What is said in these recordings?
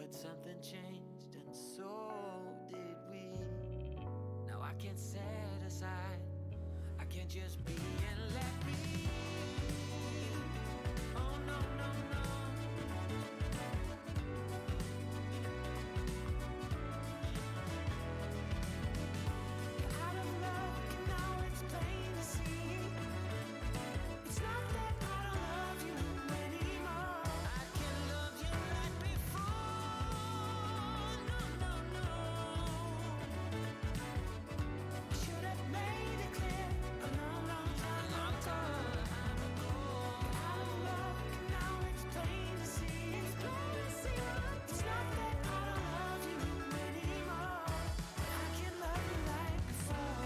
but something changed, and so did we. Now I can't set aside, I can't just be and let be. Oh no, no, no. Out of luck, and now it's plain to see. It's not that I don't love you anymore. I can love you like before. No, no, no. Should have made it clear a long, long time ago. Out of luck, and now it's plain to see. It's not that I don't love you anymore. I can love you like before.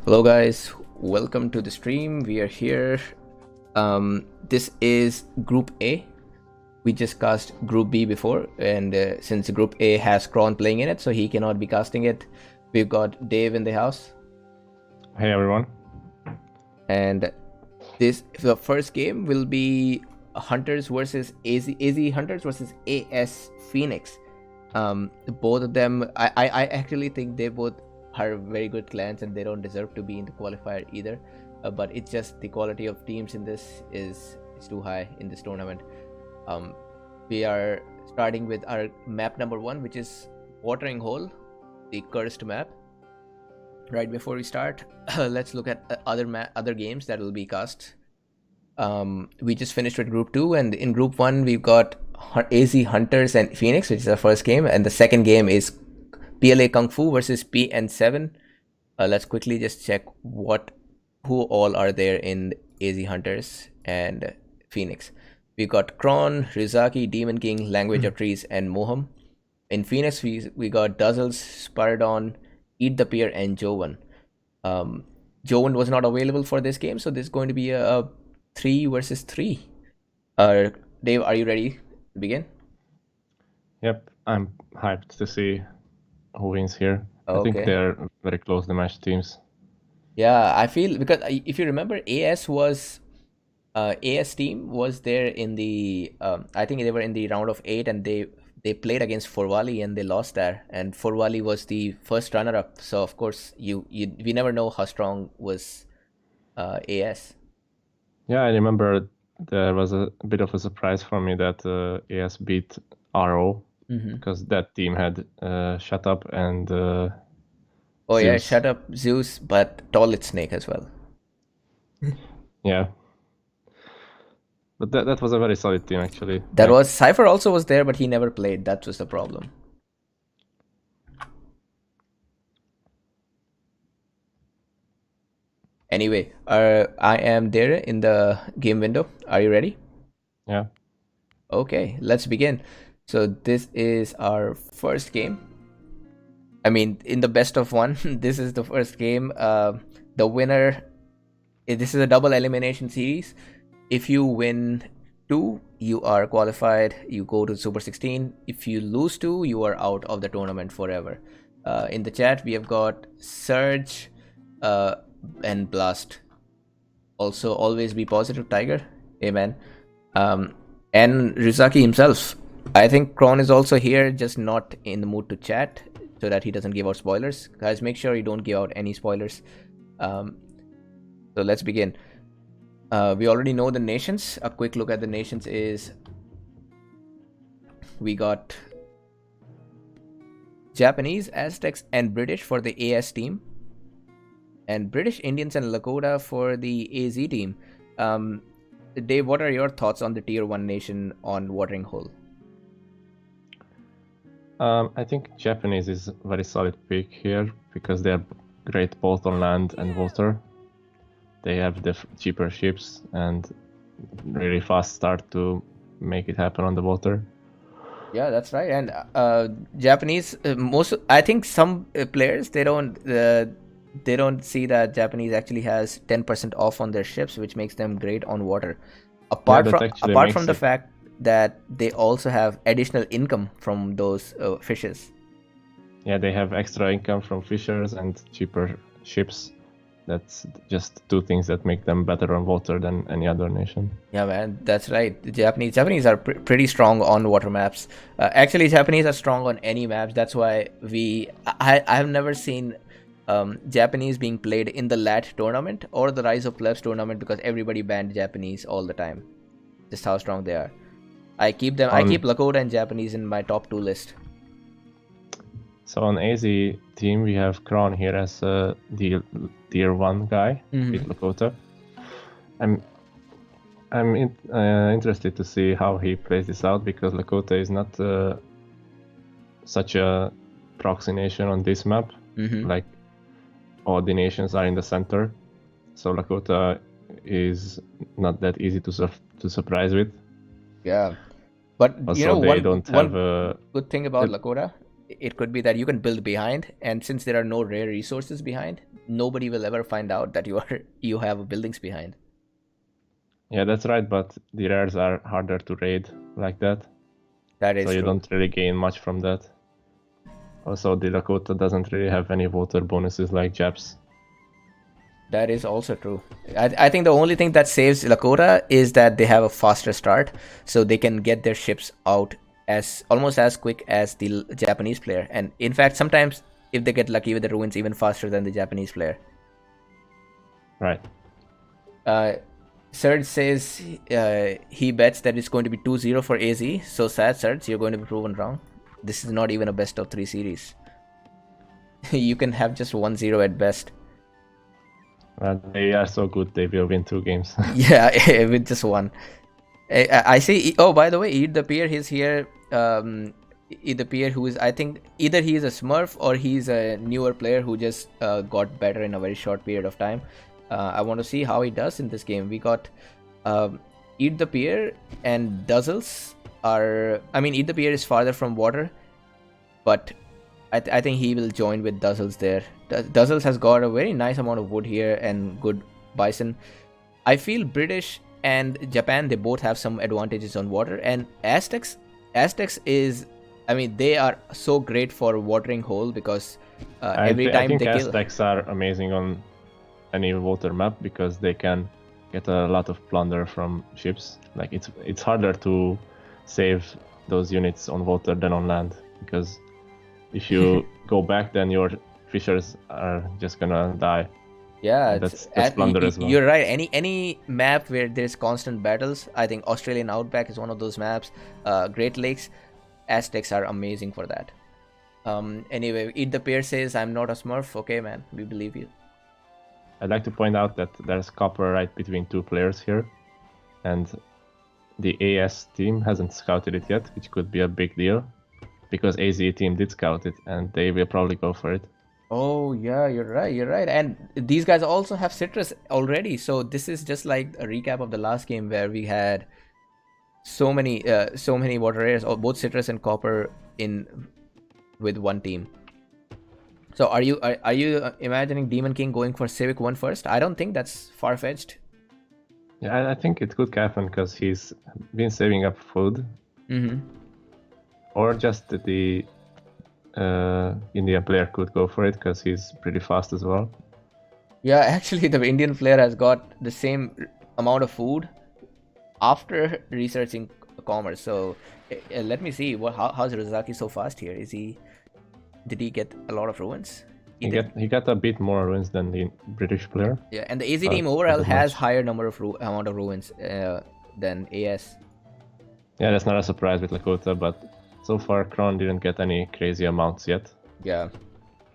Hello guys, welcome to the stream. We are here. This is Group A. We just cast Group B before, and since Group A has Kron playing in it, so he cannot be casting it. We've got Dave in the house. Hey everyone. And the first game will be Hunters versus AZ Hunters versus AS Phoenix. Both of them, I actually think they both are very good clans and they don't deserve to be in the qualifier either. But it's just the quality of teams in this is too high in this tournament. We are starting with our map number 1, which is Watering Hole, the cursed map. right before we start, let's look at other games that will be cast. We just finished with Group 2, and in Group 1 we've got AZ Hunters and Phoenix, which is our first game, and the second game is PLA KungFu versus PN7. Let's quickly just check who all are there in AZ Hunters and Phoenix. We've got Kron, Rizaki, Demon King, Language of Trees, and Moham. In Phoenix, we got Duzzles, Sparadon, Eat the Peer, and Jovan. Jovan was not available for this game, so this is going to be a 3 versus 3. Dave, are you ready to begin? Yep, I'm hyped to see who wins here. I think Okay. they're very closely matched teams. Yeah, I feel because if you remember, AS team was there in the I think they were in the round of 8, and they played against Forwali and they lost there, and Forwali was the first runner up, so of course we never know how strong was AS. Yeah, I remember there was a bit of a surprise for me that AS beat RO because that team had Shut Up and Oh yeah, Zeus. Shut Up, Zeus, but Toilet Snake as well. Yeah. But that was a very solid team, actually. That was Cypher also was there, but he never played. That was the problem. Anyway, I am there in the game window. Are you ready? Yeah. Okay, let's begin. So this is our first game. I mean, in the best of one, this is the first game. The winner. This is a double elimination series. If you win 2, you are qualified. You go to Super 16. If you lose 2, you are out of the tournament forever. In the chat, we have got Surge and Blast. Also, always be positive, Tiger. Amen. And Rizaki himself. I think Kron is also here, just not in the mood to chat, so that he doesn't give out spoilers. Guys, make sure you don't give out any spoilers. So let's begin. We already know the nations. A quick look at the nations is we got Japanese, Aztecs, and British for the AS team, and British, Indians, and Lakota for the AZ team. Dave, what are your thoughts on the Tier 1 nation on Watering Hole? I think Japanese is a very solid pick here because they're great both on land and water. They have the cheaper ships and really fast start to make it happen on the water. Yeah, that's right. And Japanese, I think some players they don't see that Japanese actually has 10% off on their ships, which makes them great on water. Apart from the fact that they also have additional income from those fishes. Yeah, they have extra income from fishers and cheaper ships. That's just 2 things that make them better on water than any other nation. Yeah, man, that's right. The Japanese are pretty strong on water maps. Actually, Japanese are strong on any maps. That's why I have never seen Japanese being played in the LAT tournament or the Rise of Plebs tournament because everybody banned Japanese all the time. Just how strong they are. I keep Lakota and Japanese in my top 2 list. So on AZ team, we have Kron here as the tier 1 guy with Lakota. I'm interested to see how he plays this out because Lakota is not such a proxy nation on this map. Like all the nations are in the center, so Lakota is not that easy to surprise with. Yeah, but also, you know one good thing about Lakota, it could be that you can build behind, and since there are no rare resources behind, nobody will ever find out that you have buildings behind. Yeah, that's right, but the rares are harder to raid like that. That is so you true. Don't really gain much from that. Also, the Lakota doesn't really have any water bonuses like Japs. That is also true. I think the only thing that saves Lakota is that they have a faster start, so they can get their ships out almost as quick as the Japanese player. And in fact, sometimes if they get lucky with the ruins, even faster than the Japanese player. Right. Serge says he bets that it's going to be 2-0 for AZ. So sad, Serge, you're going to be proven wrong. This is not even a best of 3 series. you can have just 1-0 at best. They are so good, they will win 2 games. Yeah, with just one. I see. Oh, by the way, Eat the Peer, he's here. Eat the Peer, who is, I think, either he is a Smurf or he's a newer player who just got better in a very short period of time. I want to see how he does in this game. We got Eat the Peer and Duzzles are. I mean, Eat the Peer is farther from water, but I think he will join with Duzzles there. Duzzles has got a very nice amount of wood here and good bison. I feel British and Japan, they both have some advantages on water. And Aztecs is, I mean, they are so great for watering hole because every time I think they kill. Aztecs are amazing on any water map because they can get a lot of plunder from ships. Like it's harder to save those units on water than on land, because if you go back, then your fishers are just gonna die. Yeah, that's plunder as well. You're right. Any map where there's constant battles, I think Australian Outback is one of those maps. Great Lakes, Aztecs are amazing for that. Anyway, Eat the Peer says, I'm not a Smurf. Okay, man, we believe you. I'd like to point out that there's copper right between 2 players here, and the AS team hasn't scouted it yet, which could be a big deal, because AZ team did scout it, and they will probably go for it. Oh yeah, you're right. And these guys also have citrus already, so this is just like a recap of the last game where we had so many water areas, both citrus and copper in with one team. So are you imagining Demon King going for Civic 1 first? I don't think that's far-fetched. Yeah, I think it could happen because he's been saving up food. Or just the Indian player could go for it because he's pretty fast as well. Yeah, actually the Indian player has got the same amount of food after researching commerce. So let me see how's Razaki so fast here. Did he get a lot lot of ruins? He got a bit more ruins than the British player. Yeah, and the AZ team overall has higher amount of ruins than AS. Yeah, that's not a surprise with Lakota, but so far Kron didn't get any crazy amounts yet. Yeah.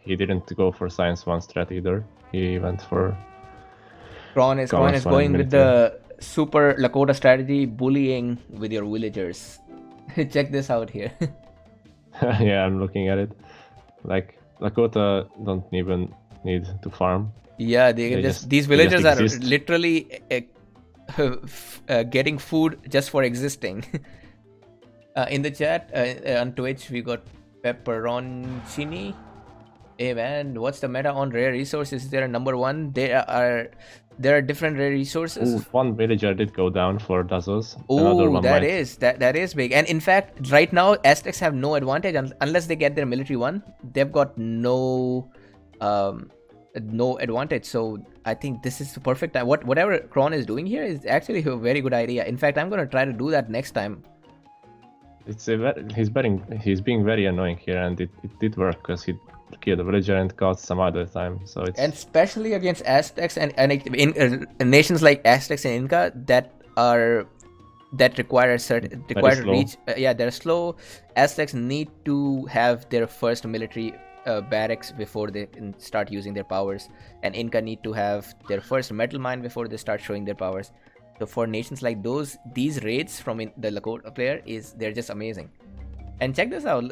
He didn't go for Science 1 strat either. He went for... Kron is going with the super Lakota strategy, bullying with your villagers. Check this out here. Yeah, I'm looking at it. Like, Lakota don't even need to farm. Yeah, these villagers are literally getting food just for existing. In the chat on Twitch, we got Pepperoncini. Hey man, what's the meta on rare resources? Is there a number one? There are different rare resources. Ooh, one villager did go down for Dazos. Oh, that is big. And in fact, right now Aztecs have no advantage unless they get their military one. They've got no advantage. So I think this is the perfect time. Whatever Kron is doing here is actually a very good idea. In fact, I'm gonna try to do that next time. He's being very annoying here, and it did work because he killed a villager and got some other time. So it's, and especially against Aztecs and in nations like Aztecs and Inca that require reach. They're slow. Aztecs need to have their first military barracks before they can start using their powers, and Inca need to have their first metal mine before they start showing their powers. So for nations like those, these raids from the Lakota player they're just amazing. And check this out,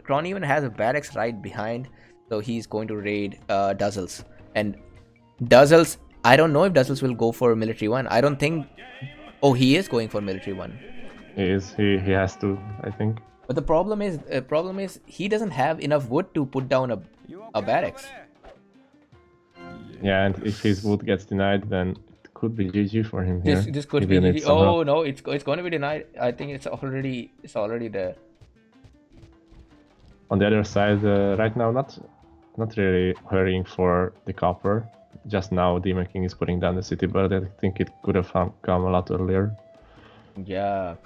Kron even has a barracks right behind, so he's going to raid Duzzles. And Duzzles, I don't know if Duzzles will go for military one. I don't think. Oh, he is going for military one. He is. He has to, I think. But the problem is he doesn't have enough wood to put down a barracks. Yeah, and if his wood gets denied, then it could be GG for him here. This could be GG. Oh no, it's going to be denied. I think it's already there. On the other side, right now, not really hurrying for the copper. Just now, Demon King is putting down the city, but I think it could have come a lot earlier. Yeah.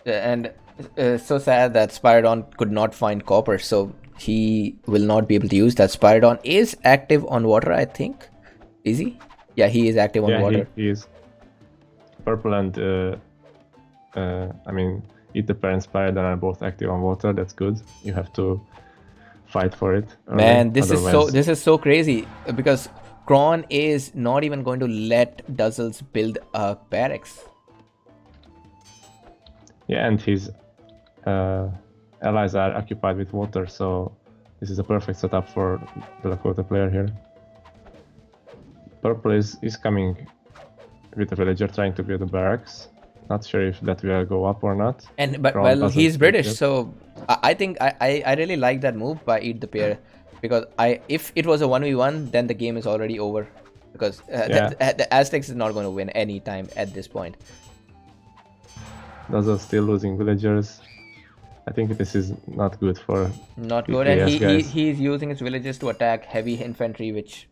And so sad that Spyrodon could not find copper, so he will not be able to use that. Spyrodon is active on water, I think. Is he? Yeah, he is active on water. He is. Purple and Eat the Peer and Spyrodon are both active on water. That's good. You have to fight for it. Man, Otherwise, this is so crazy because Kron is not even going to let Duzzles build a barracks. yeah, and his allies are occupied with water, so this is a perfect setup for the Lakota player here. Purple is coming with a villager trying to build a barracks. Not sure if that will go up or not. But well, he's British, so I think I really like that move by Eat the Pair, because if it was a 1v1, then the game is already over, because the Aztecs is not going to win any time at this point. Those are still losing villagers. I think this is not good for and he's using his villagers to attack heavy infantry, which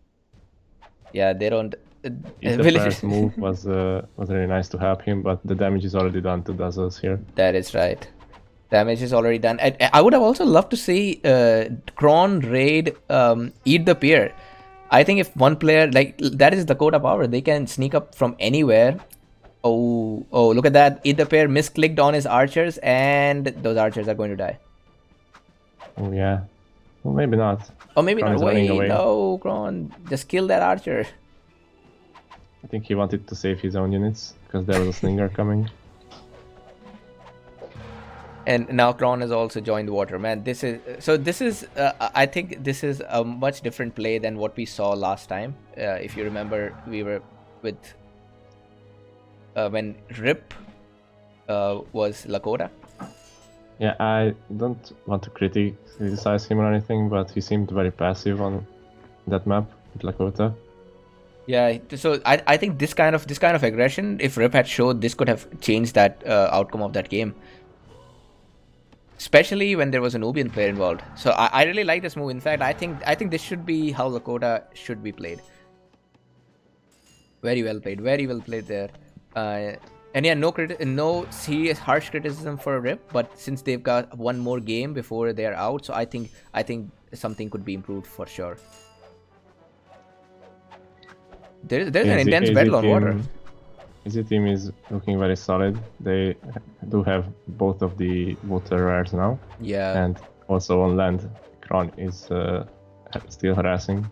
they don't. The first move was really nice to help him, but the damage is already done to Duzzles here. That is right. Damage is already done. I would have also loved to see Kron raid Eat the Peer. I think if one player, like, that is Lakota power, they can sneak up from anywhere. Oh, look at that. Eat the Peer misclicked on his archers, and those archers are going to die. Oh yeah. Well, maybe not. Or maybe not. Wait, no, Kron, just kill that archer. I think he wanted to save his own units because there was a slinger coming. And now Kron has also joined the water. Man, this is I think this is a much different play than what we saw last time. If you remember, we were with when Rip was Lakota. Yeah, I don't want to criticize him or anything, but he seemed very passive on that map with Lakota. Yeah, so I think this kind of aggression, if Rip had showed, this could have changed that outcome of that game. Especially when there was a Nubian player involved. So I really like this move. In fact, I think this should be how Lakota should be played. Very well played there. And yeah, no serious harsh criticism for Rip, but since they've got one more game before they're out, so I think something could be improved for sure. There's an intense battle on water. Easy team is looking very solid. They do have both of the water rares now. Yeah. And also on land, Kron is still harassing.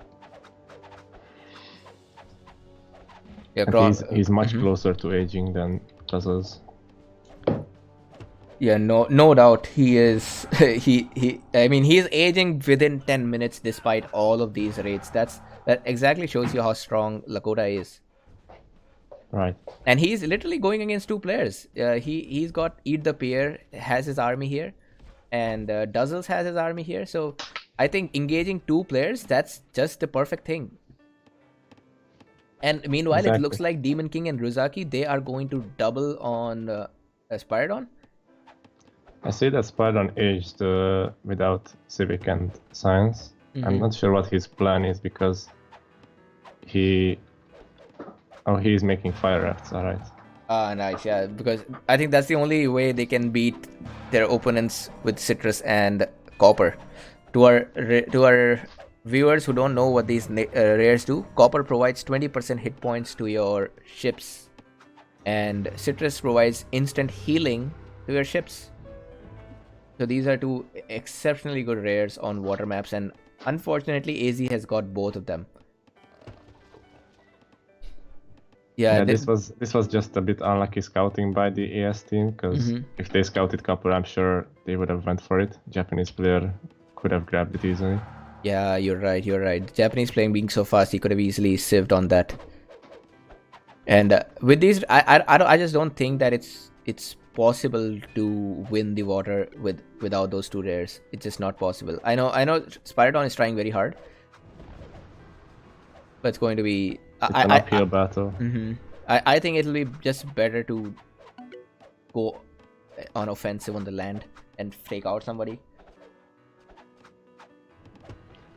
Yeah, Kron, he's much closer to aging than Duzzles. Yeah, no doubt he is. I mean, he is aging within 10 minutes despite all of these raids. That exactly shows you how strong Lakota is. Right. And he's literally going against two players. He's got Eat the Peer, has his army here, and Duzzles has his army here. So I think engaging two players, that's just the perfect thing. And meanwhile, It looks like Demon King and Ruzaki, they are going to double on Spiridon. I see that Spiridon aged without Civic and Science. I'm not sure what his plan is because he is making fire rafts, alright. Nice, yeah, because I think that's the only way they can beat their opponents with Citrus and Copper. To our viewers who don't know what these rares do, Copper provides 20% hit points to your ships, and Citrus provides instant healing to your ships. So these are two exceptionally good rares on water maps, and unfortunately AZ has got both of them. Yeah, this was just a bit unlucky scouting by the AS team, because if they scouted Copper, I'm sure they would have went for it. Japanese player could have grabbed it easily. Yeah, you're right. The Japanese playing being so fast, he could have easily sieved on that. And with these, I just don't think that it's possible to win the water without those two rares. It's just not possible. I know Spiridon is trying very hard, but it's going to be an uphill battle. I think it'll be just better to go on offensive on the land and take out somebody.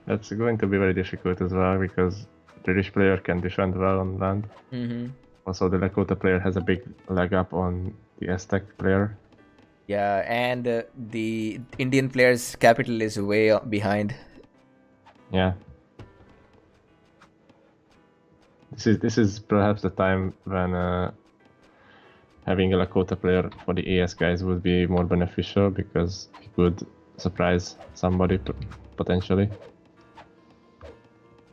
That's going to be very difficult as well because British player can defend well on land. Also, the Lakota player has a big leg up on the Aztec player. Yeah, and the Indian player's capital is way behind. Yeah. This is perhaps the time when having a Lakota player for the AS guys would be more beneficial because he could surprise somebody potentially.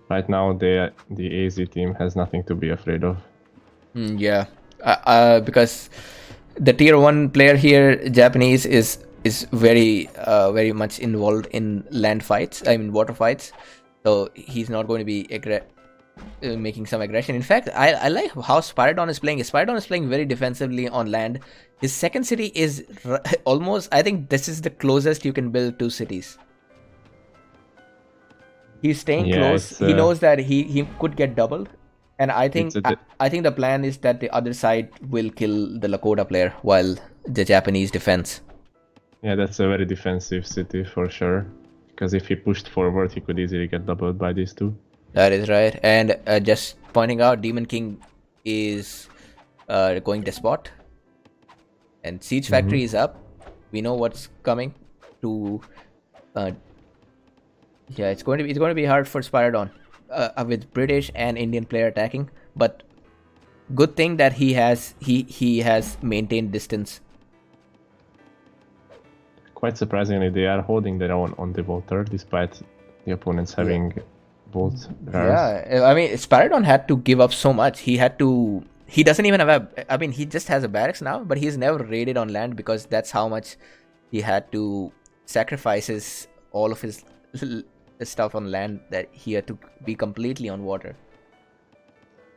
Right now, the AZ team has nothing to be afraid of. Yeah, because the tier 1 player here, Japanese, is very very much involved in land fights. I mean water fights. So he's not going to be making some aggression. In fact, I like how Spiridon is playing. Spiridon is playing very defensively on land. His second city is almost, I think this is the closest you can build 2 cities. He's staying close. He knows that he could get doubled. And I think the plan is that the other side will kill the Lakota player while the Japanese defends. Yeah, that's a very defensive city for sure. Because if he pushed forward, he could easily get doubled by these 2. That is right. And just pointing out, Demon King is going despot. And Siege Factory is up. We know what's coming to... yeah, it's going to be hard for Spiridon with British and Indian player attacking. But good thing that he has maintained distance. Quite surprisingly, they are holding their own on the water, despite the opponents having both rares. Yeah, I mean, Spiridon had to give up so much. He doesn't even have he just has a barracks now, but he's never raided on land because that's how much he had to sacrifice all of his stuff on land, that he had to be completely on water.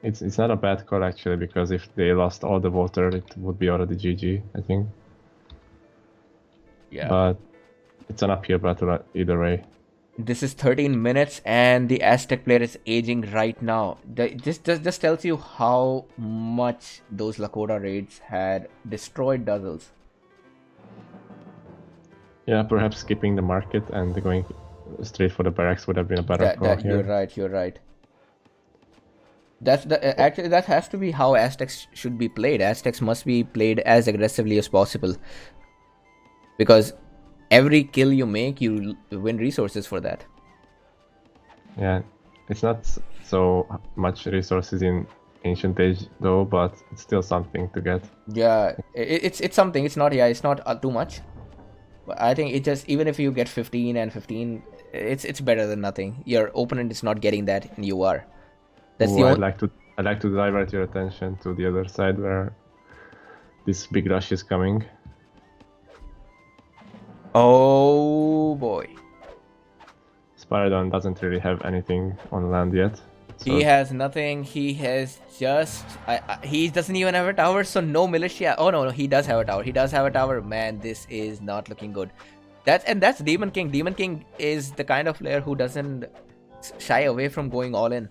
It's not a bad call actually, because if they lost all the water, it would be already GG, I think. Yeah. But it's an uphill battle either way. This is 13 minutes and the Aztec player is aging right now. Just tells you how much those Lakota raids had destroyed Duzzles. Yeah, perhaps skipping the market and going straight for the barracks would have been a better call here. You're right. Actually, that has to be how Aztecs should be played. Aztecs must be played as aggressively as possible. Because every kill you make, you win resources for that. Yeah, it's not so much resources in Ancient Age though, but it's still something to get. Yeah, it's something. It's not too much. But I think it just, even if you get 15 and 15, it's better than nothing. Your opponent is not getting that, and you are. That's the I'd like to divert your attention to the other side where this big rush is coming. Oh boy. Spiridon doesn't really have anything on land yet. So He has nothing. He has just... he doesn't even have a tower, so no militia. Oh no, he does have a tower. He does have a tower. Man, this is not looking good. That's Demon King. Demon King is the kind of player who doesn't shy away from going all in.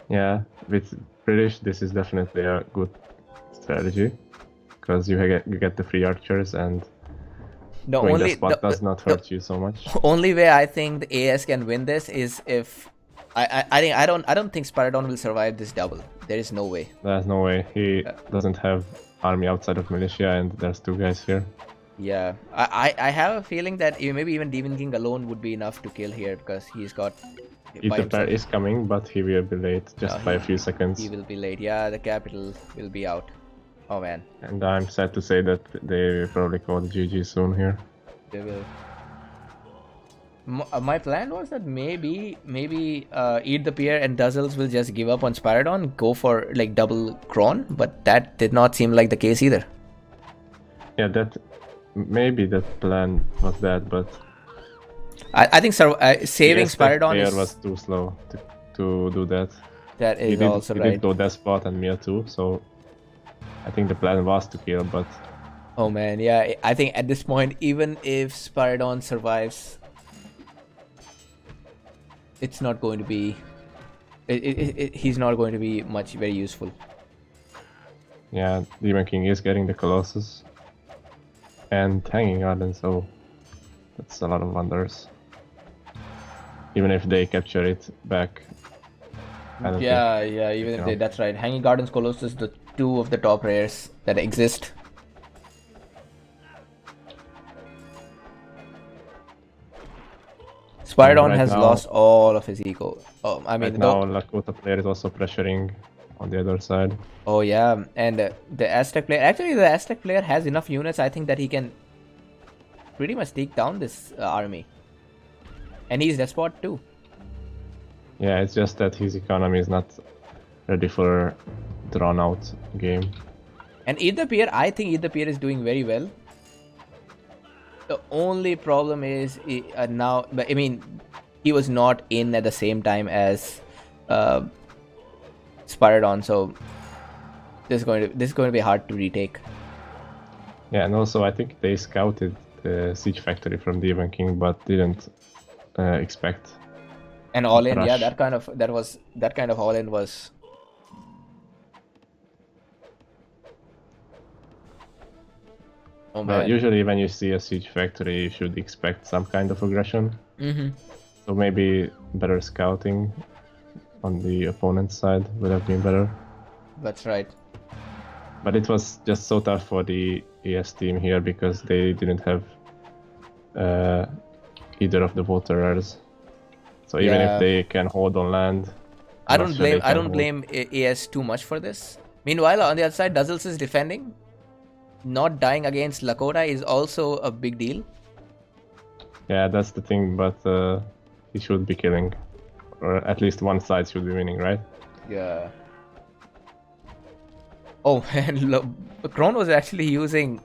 Yeah, with British, this is definitely a good strategy. Because you get the free archers and... the spot does not hurt you so much. Only way I think the AS can win this is if I don't think Spiridon will survive this double. There is no way. There's no way. He doesn't have army outside of militia, and there's 2 guys here. Yeah, I have a feeling that maybe even Demon King alone would be enough to kill here, because he's got... Ether is coming, but he will be late just by a few seconds. He will be late. Yeah, the capital will be out. Oh man. And I'm sad to say that they will probably call the GG soon here. They will. My plan was that maybe Eat the Peer and Duzzles will just give up on Spiridon, go for like double Kron, but that did not seem like the case either. Yeah, maybe that plan was that, but I think saving Spiridon was too slow to do that. That is also right. He did go Despot and Mia too, so I think the plan was to kill, but... Oh man, yeah, I think at this point, even if Spiridon survives, it's not going to be... he's not going to be very useful. Yeah, Demon King is getting the Colossus. And Hanging Garden, so... that's a lot of wonders. Even if they capture it back. Yeah, even if they... That's right. Hanging Gardens, Colossus, the 2 of the top rares that exist. Spiridon has lost all of his ego. Oh, I mean, now Lakota player is also pressuring on the other side. Oh yeah, and the Aztec player... Actually, the Aztec player has enough units, I think, that he can pretty much take down this army. And he's despot too. Yeah, it's just that his economy is not ready for drawn out game. And I think Ethiopia is doing very well. The only problem is now, I mean, he was not in at the same time as Spiridon, so this is going to be hard to retake. Yeah, and also I think they scouted the siege factory from Demon King, but didn't expect. And all in, yeah, that kind of all in was. Oh man. Well, usually when you see a siege factory, you should expect some kind of aggression. So maybe better scouting on the opponent's side would have been better. That's right. But it was just so tough for the ES team here because they didn't have either of the waterers. So even if they can hold on land, I don't blame AS too much for this. Meanwhile, on the other side, Duzzles is defending. Not dying against Lakota is also a big deal. Yeah, that's the thing, but he should be killing. Or at least one side should be winning, right? Yeah. Oh, and Kron was actually using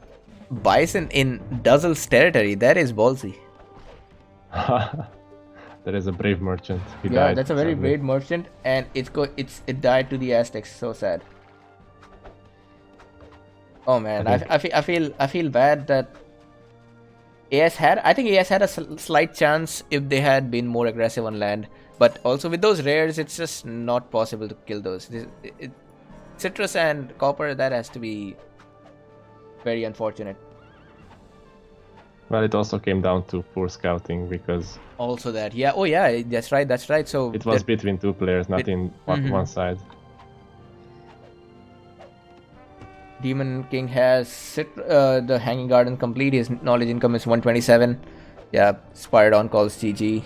Bison in Duzzle's territory. That is ballsy. That is a brave merchant. He yeah, died, that's a very brave merchant, and it died to the Aztecs. So sad. Oh man, I feel bad that I think AS had a slight chance if they had been more aggressive on land, but also with those rares, it's just not possible to kill those. Citrus and copper, that has to be very unfortunate. Well, it also came down to poor scouting because. Also that, yeah. Oh yeah, that's right. So it was between two players, not in one side. Demon King has the Hanging Garden complete. His knowledge income is 127. Yeah, Spiridon calls GG.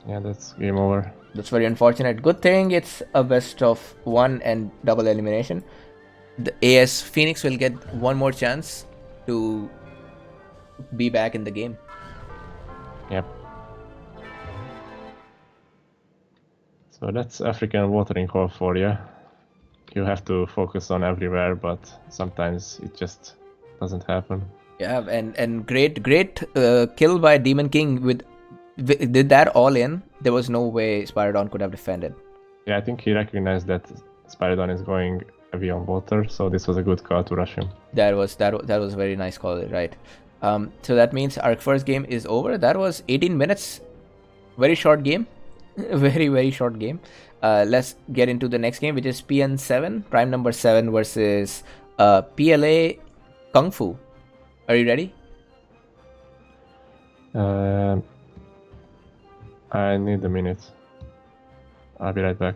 Yeah, that's game over. That's very unfortunate. Good thing it's a best of one and double elimination. The AS Phoenix will get one more chance to be back in the game. Yep. So that's African watering hole for you. You have to focus on everywhere, but sometimes it just doesn't happen. Yeah, and great kill by Demon King did that all in. There was no way Spiridon could have defended. Yeah, I think he recognized that Spiridon is going heavy on water, so this was a good call to rush him. That was a very nice call, right? So that means our first game is over. That was 18 minutes. Very short game. Very short game. Let's get into the next game, which is PN7, prime number 7 versus PLA KungFu. Are you ready? I need a minute. I'll be right back.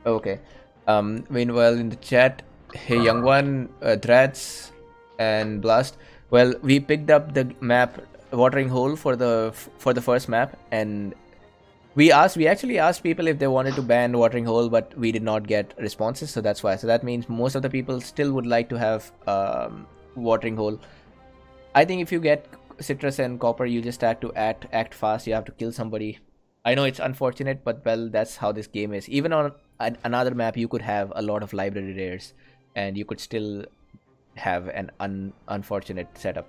Okay. Meanwhile, in the chat, hey young one, Drats and Blast. Well, we picked up the map Watering Hole for the first map, and we actually asked people if they wanted to ban Watering Hole, but we did not get responses, so that's why. So that means most of the people still would like to have Watering Hole. I think if you get Citrus and Copper, you just have to act fast. You have to kill somebody. I know it's unfortunate, but well, that's how this game is. Even on another map, you could have a lot of library rares, and you could still have an unfortunate setup.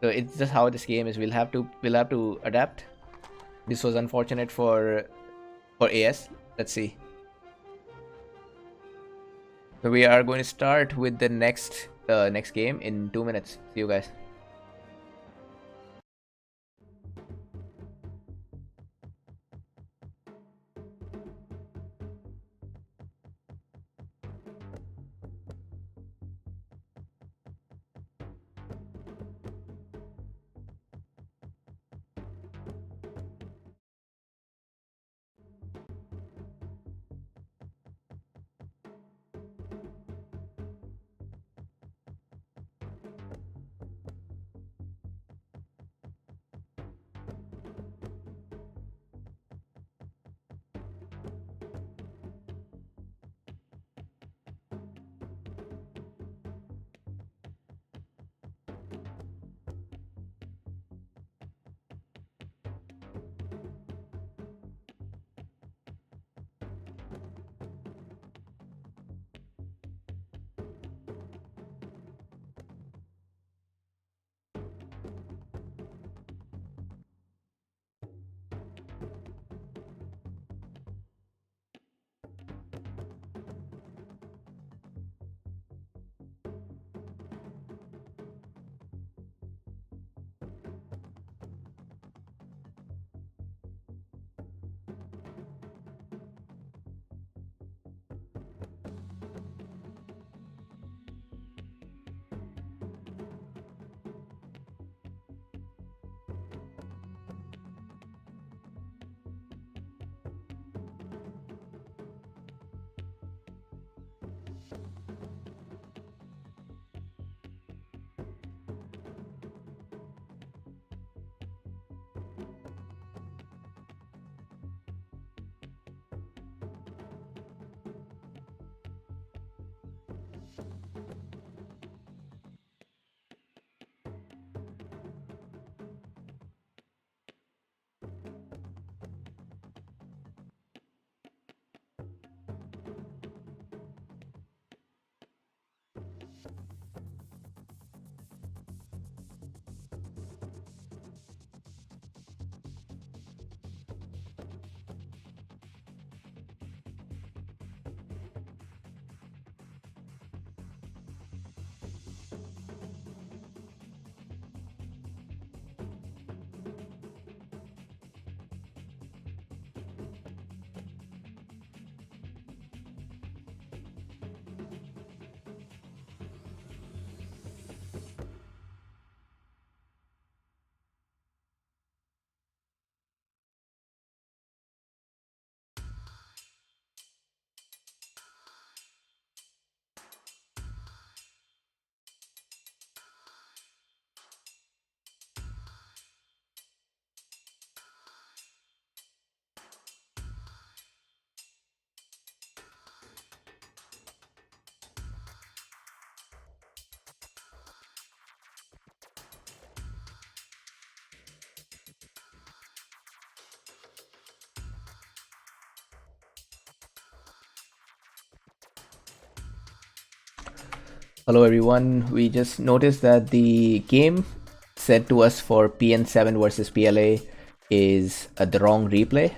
So it's just how this game is. We'll have to adapt. This was unfortunate for AS. Let's see. So we are going to start with the next game in 2 minutes. See you guys. Hello everyone, we just noticed that the game set to us for PN7 versus PLA is the wrong replay.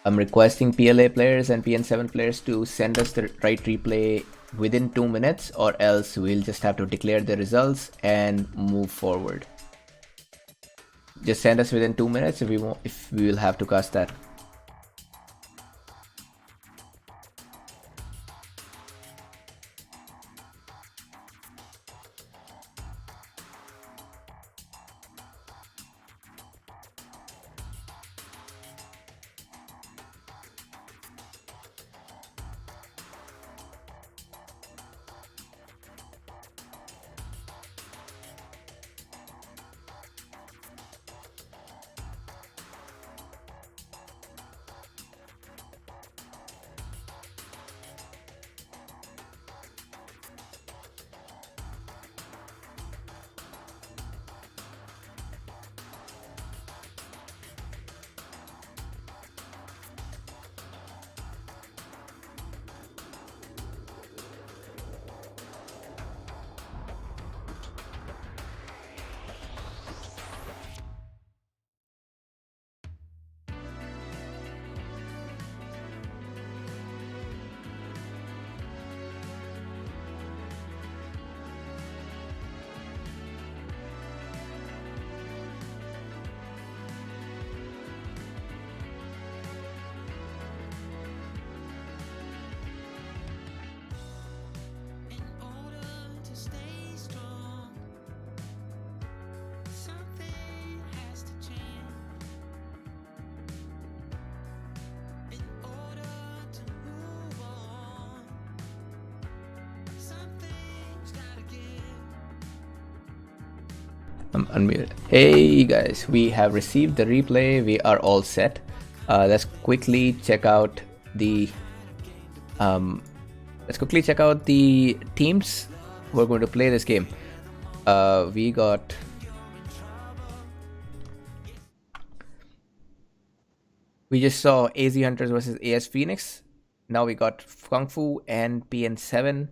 I'm requesting PLA players and PN7 players to send us the right replay within 2 minutes, or else we'll just have to declare the results and move forward. Just send us within 2 minutes if we will have to cast that. In order to stay strong, something has to change. In order to move on, something's gotta give. I'm unmuted. Hey guys, we have received the replay. We are all set. Let's quickly check out the teams who are going to play this game. We just saw AZ Hunters versus AS Phoenix. Now we got KungFu and PN7.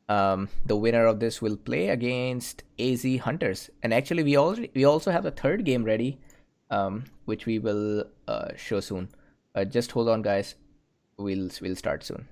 The winner of this will play against AZ Hunters. And actually, we also have a third game ready, which we will show soon. Just hold on, guys. We'll start soon.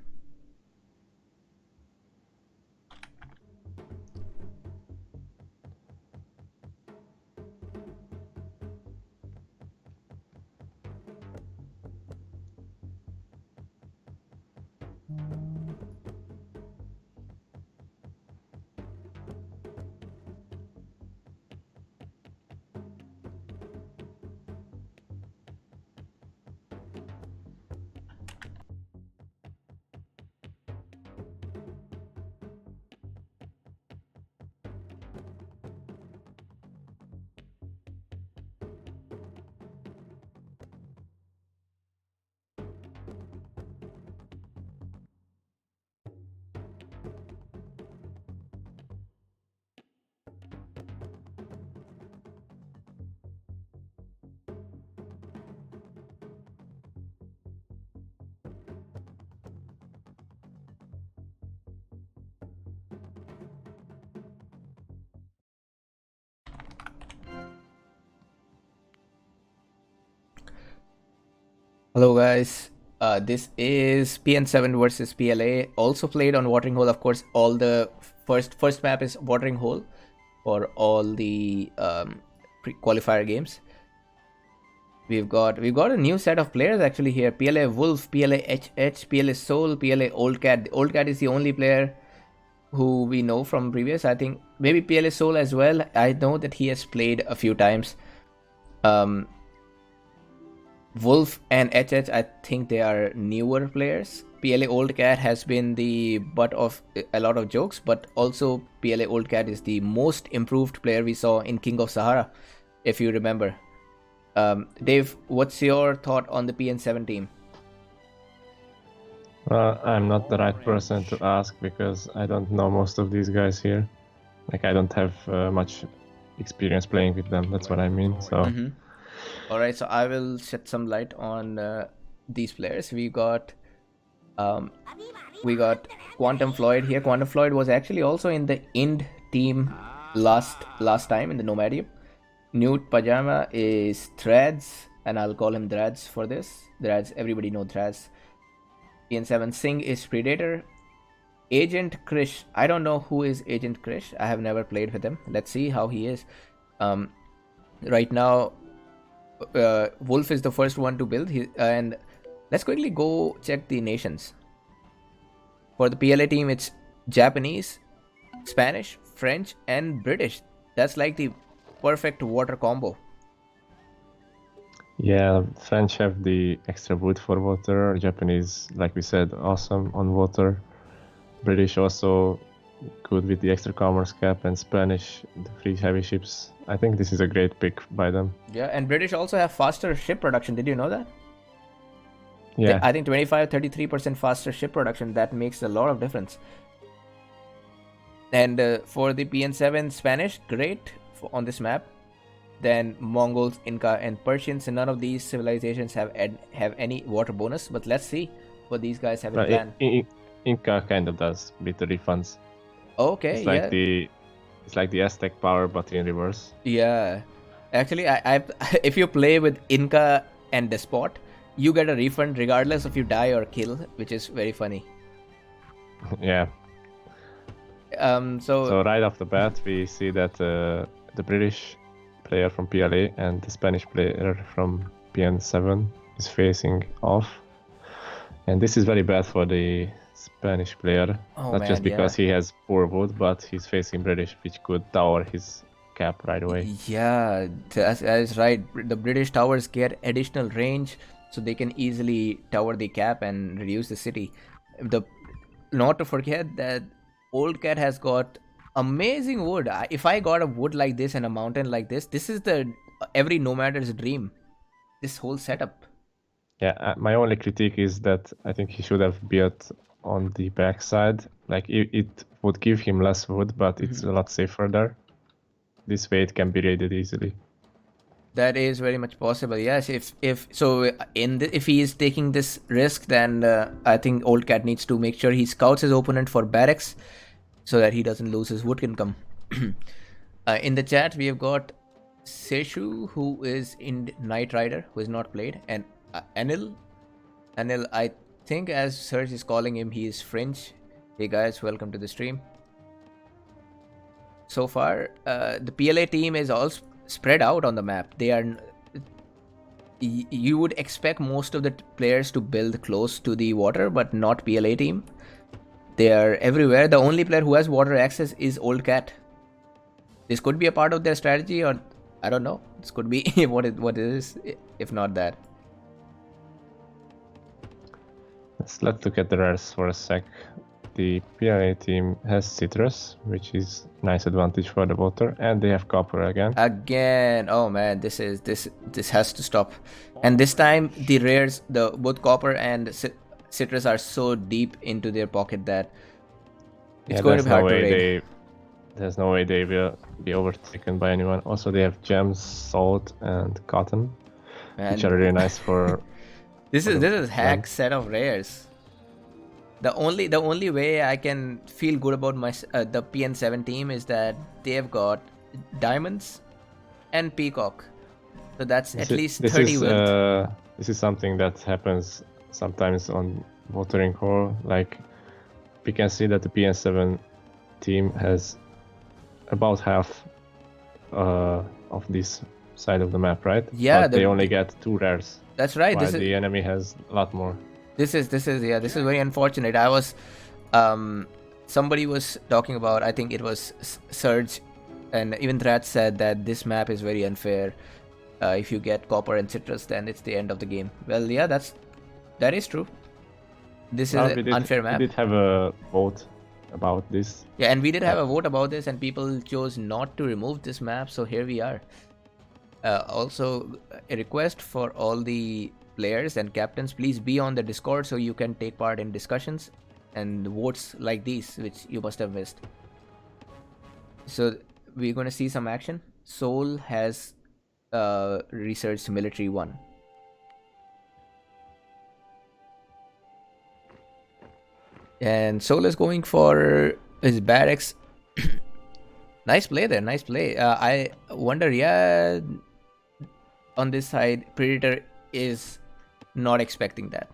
Hello guys, this is PN7 versus PLA, also played on Watering Hole. Of course, all the first map is Watering Hole for all the qualifier games. We've got a new set of players actually here. PLA Wolf, PLA HH, PLA Soul, PLA Old Cat. The Old Cat is the only player who we know from previous. I think maybe PLA Soul as well. I know that he has played a few times. Wolf and HH, I think they are newer players. PLA Old Cat has been the butt of a lot of jokes, but also PLA Old Cat is the most improved player we saw in King of Sahara, if you remember. Dave, what's your thought on the PN7 team? I'm not the right person to ask because I don't know most of these guys here. Like, I don't have much experience playing with them. That's what I mean. So. Alright, so I will shed some light on these players. We got Quantum Floyd here. Quantum Floyd was actually also in the Ind team last time in the Nomadium. Nude Pajama is Threads, and I'll call him Threads for this. Threads, everybody know Threads. PN7 Singh is Predator. Agent Krish, I don't know who is Agent Krish. I have never played with him. Let's see how he is. Right now, Wolf is the first one to build, and let's quickly go check the nations. For the PLA team, it's Japanese, Spanish, French, and British. That's like the perfect water combo. Yeah, French have the extra wood for water. Japanese, like we said, awesome on water. British also good with the extra commerce cap, and Spanish, the free heavy ships. I think this is a great pick by them. Yeah, and British also have faster ship production. Did you know that? Yeah. I think 25-33% faster ship production. That makes a lot of difference. And for the PN7 Spanish, great on this map. Then Mongols, Inca, and Persians. And none of these civilizations have any water bonus. But let's see what these guys have in plan. Inca kind of does with the refunds. Okay, it's like it's like the Aztec power, but in reverse. Yeah, actually, I if you play with Inca and Despot, you get a refund regardless if you die or kill, which is very funny. Yeah. So right off the bat, we see that the British player from PLA and the Spanish player from PN7 is facing off, and this is very bad for the Spanish player, not just because he has poor wood, but he's facing British, which could tower his cap right away. Yeah, that's right. The British towers get additional range, so they can easily tower the cap and reduce the city. Not to forget that Old Cat has got amazing wood. If I got a wood like this and a mountain like this is every nomader's dream. This whole setup. Yeah, my only critique is that I think he should have built on the backside. Like it would give him less wood, but it's a lot safer there. This way it can be raided easily. That is very much possible. Yes, if he is taking this risk, then I think Old Cat needs to make sure he scouts his opponent for barracks so that he doesn't lose his wood income. In the chat we have got Seshu, who is in Knight Rider, who is not played, and Anil, I think as Serge is calling him, he is French. Hey guys, welcome to the stream. So far, the PLA team is all spread out on the map. They are. You would expect most of the players to build close to the water, but not PLA team. They are everywhere. The only player who has water access is Old Cat. This could be a part of their strategy, or I don't know. This could be what it is, if not that. Let's look at the rares for a sec. The PLA team has citrus, which is nice advantage for the water, and they have copper again. Oh man, this has to stop. And this time the rares, both copper and citrus are so deep into their pocket that it's going to be hard to raid. There's no way they will be overtaken by anyone. Also, they have gems, salt, and cotton, which are really nice for. This is hack set of rares. The only way I can feel good about the PN7 team is that they have got diamonds and peacock, so that's at least 30 wealth. this is something that happens sometimes on watering hole. Like we can see that the PN7 team has about half of this side of the map, right? Yeah, but they only get 2 rares. That's right. While the enemy has a lot more. This is very unfortunate. I was somebody was talking about, I think it was Surge, and even Threat said that this map is very unfair. If you get copper and citrus, then it's the end of the game. Well, yeah, that is true. This is an unfair map. We did have a vote about this. Yeah, and we did have a vote about this, and people chose not to remove this map, so here we are. Also, a request for all the players and captains, please be on the Discord so you can take part in discussions and votes like these, which you must have missed. So we're going to see some action. Soul has researched military 1. And Soul is going for his barracks. Nice play there, nice play. I wonder, yeah, on this side, Predator is not expecting that.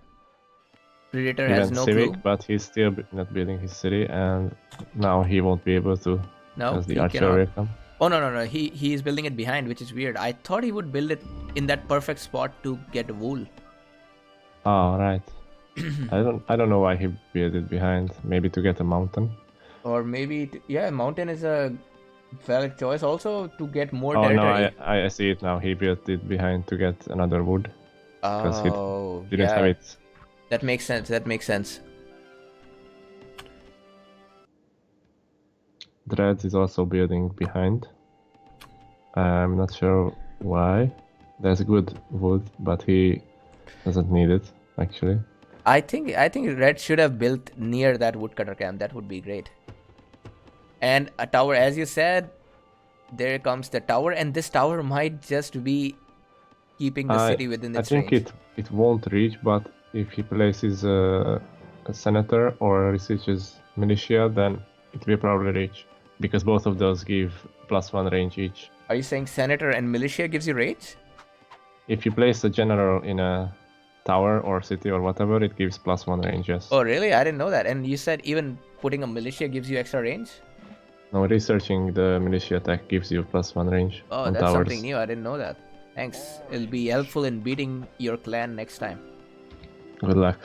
Predator has no Civic, clue. but he's still not building his city, and now he won't be able to. No, because the he artillery cannot. come. Oh no, he is building it behind, which is weird. I thought he would build it in that perfect spot to get wool. Oh right. I don't know why he built it behind. Maybe to get a mountain. Or maybe yeah, mountain is a valid choice also to get more Oh territory. no, I see it now. He built it behind to get another wood. Because he didn't have it. That makes sense. That makes sense. Dread is also building behind. I'm not sure why. There's good wood, but he doesn't need it actually. I think Red should have built near that woodcutter camp. That would be great. And a tower, as you said, there comes the tower, and this tower might just be keeping the city within its range. I think it won't reach, but if he places a senator or researches militia, then it will probably reach, because both of those give +1 range each. Are you saying senator and militia gives you range? If you place a general in a tower or city or whatever, it gives +1 range, yes. Oh really? I didn't know that. And you said even putting a militia gives you extra range? No, researching the militia attack gives you +1 range Oh, on that's towers. something new. I didn't know that. Thanks. It'll be helpful in beating your clan next time. Good luck.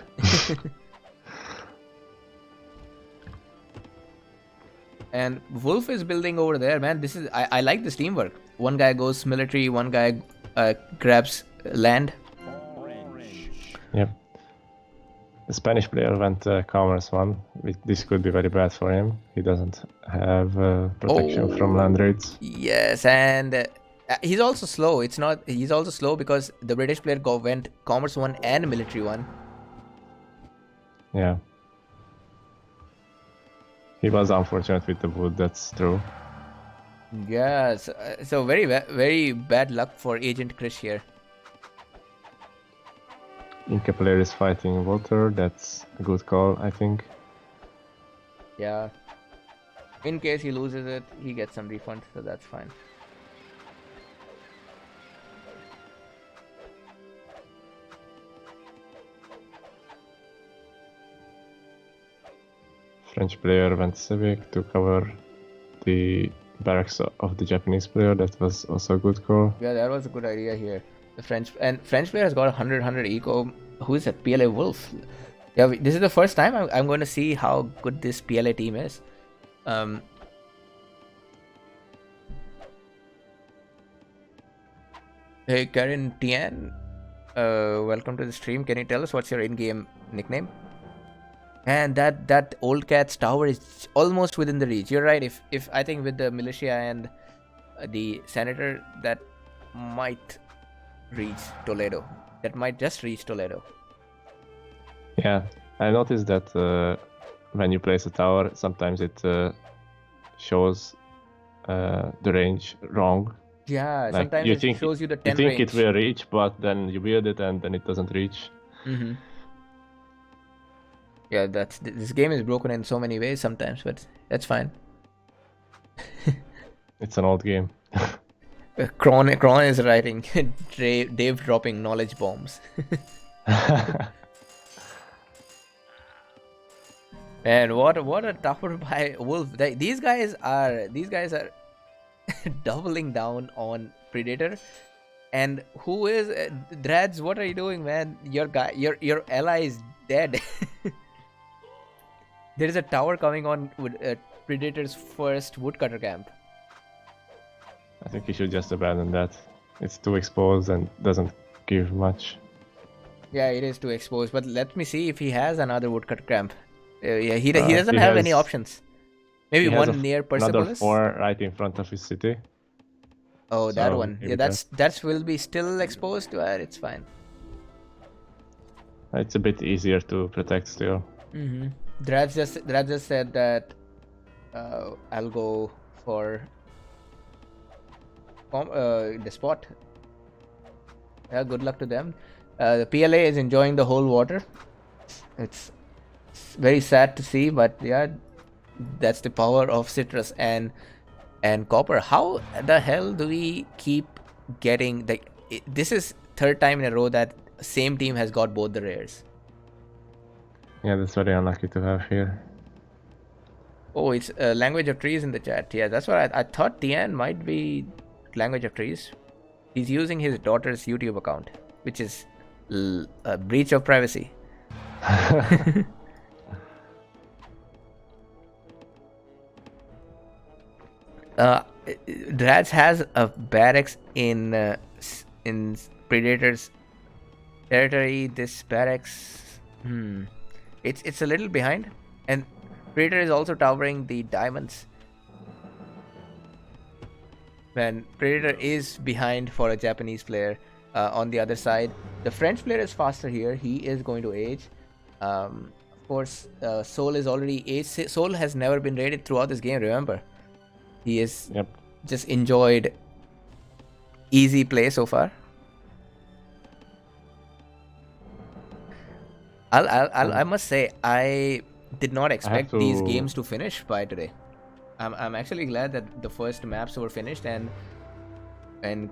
And Wolf is building over there, man. This is I like this teamwork. One guy goes military, one guy grabs land. Yep. The Spanish player went commerce 1. This could be very bad for him. He doesn't have protection from land raids. Yes, and he's also slow. He's also slow because the British player went commerce 1 and military 1. Yeah. He was unfortunate with the wood, that's true. Yes, so very bad luck for Agent Chris here. Inca player is fighting water, that's a good call, I think. Yeah. In case he loses it, he gets some refund, so that's fine. French player went civic to cover the barracks of the Japanese player, that was also a good call. Yeah, that was a good idea here. The French player has got 100 eco. Who is that? PLA Wolf. Yeah, this is the first time I'm going to see how good this PLA team is. Hey Karen Tian, welcome to the stream. Can you tell us what's your in-game nickname? And that old cat's tower is almost within the reach. You're right. If I think with the militia and the senator, that might reach Toledo. That might just reach Toledo. Yeah, I noticed that when you place a tower, sometimes it shows the range wrong. Yeah, Like sometimes it shows you the 10 You think range. it will reach, but then you build it and then it doesn't reach. Mm-hmm. Yeah, this game is broken in so many ways sometimes, but that's fine. It's an old game. Kron is writing Dave dropping knowledge bombs. And what a tougher by Wolf. These guys are doubling down on Predator. And who is Drads? What are you doing, man? Your ally is dead. There is a tower coming on with Predator's first woodcutter camp. I think he should just abandon that. It's too exposed and doesn't give much. Yeah, it is too exposed. But let me see if he has another woodcutter camp. Yeah, he doesn't have any options. Maybe one near Persepolis. Another 4 right in front of his city. Oh, that one. Yeah, that will be still exposed. But it's fine. It's a bit easier to protect still. Mm-hmm. Drad just said that I'll go for the spot. Yeah, good luck to them. The PLA is enjoying the whole water. It's very sad to see, but yeah, that's the power of citrus and copper. How the hell do we keep getting this is third time in a row that same team has got both the rares. Yeah, that's very unlucky to have here. Oh, it's language of trees in the chat. Yeah, that's what I thought. Tian might be language of trees. He's using his daughter's YouTube account, which is a breach of privacy. Drads has a barracks in Predator's territory. This barracks, it's a little behind, and Predator is also towering the diamonds. When Predator is behind for a Japanese player on the other side, the French player is faster here. He is going to age. Of course, Soul is already aged. Soul has never been raided throughout this game. Remember, he is just enjoyed easy play so far. I must say, I did not expect these games to finish by today. I'm actually glad that the first maps were finished, and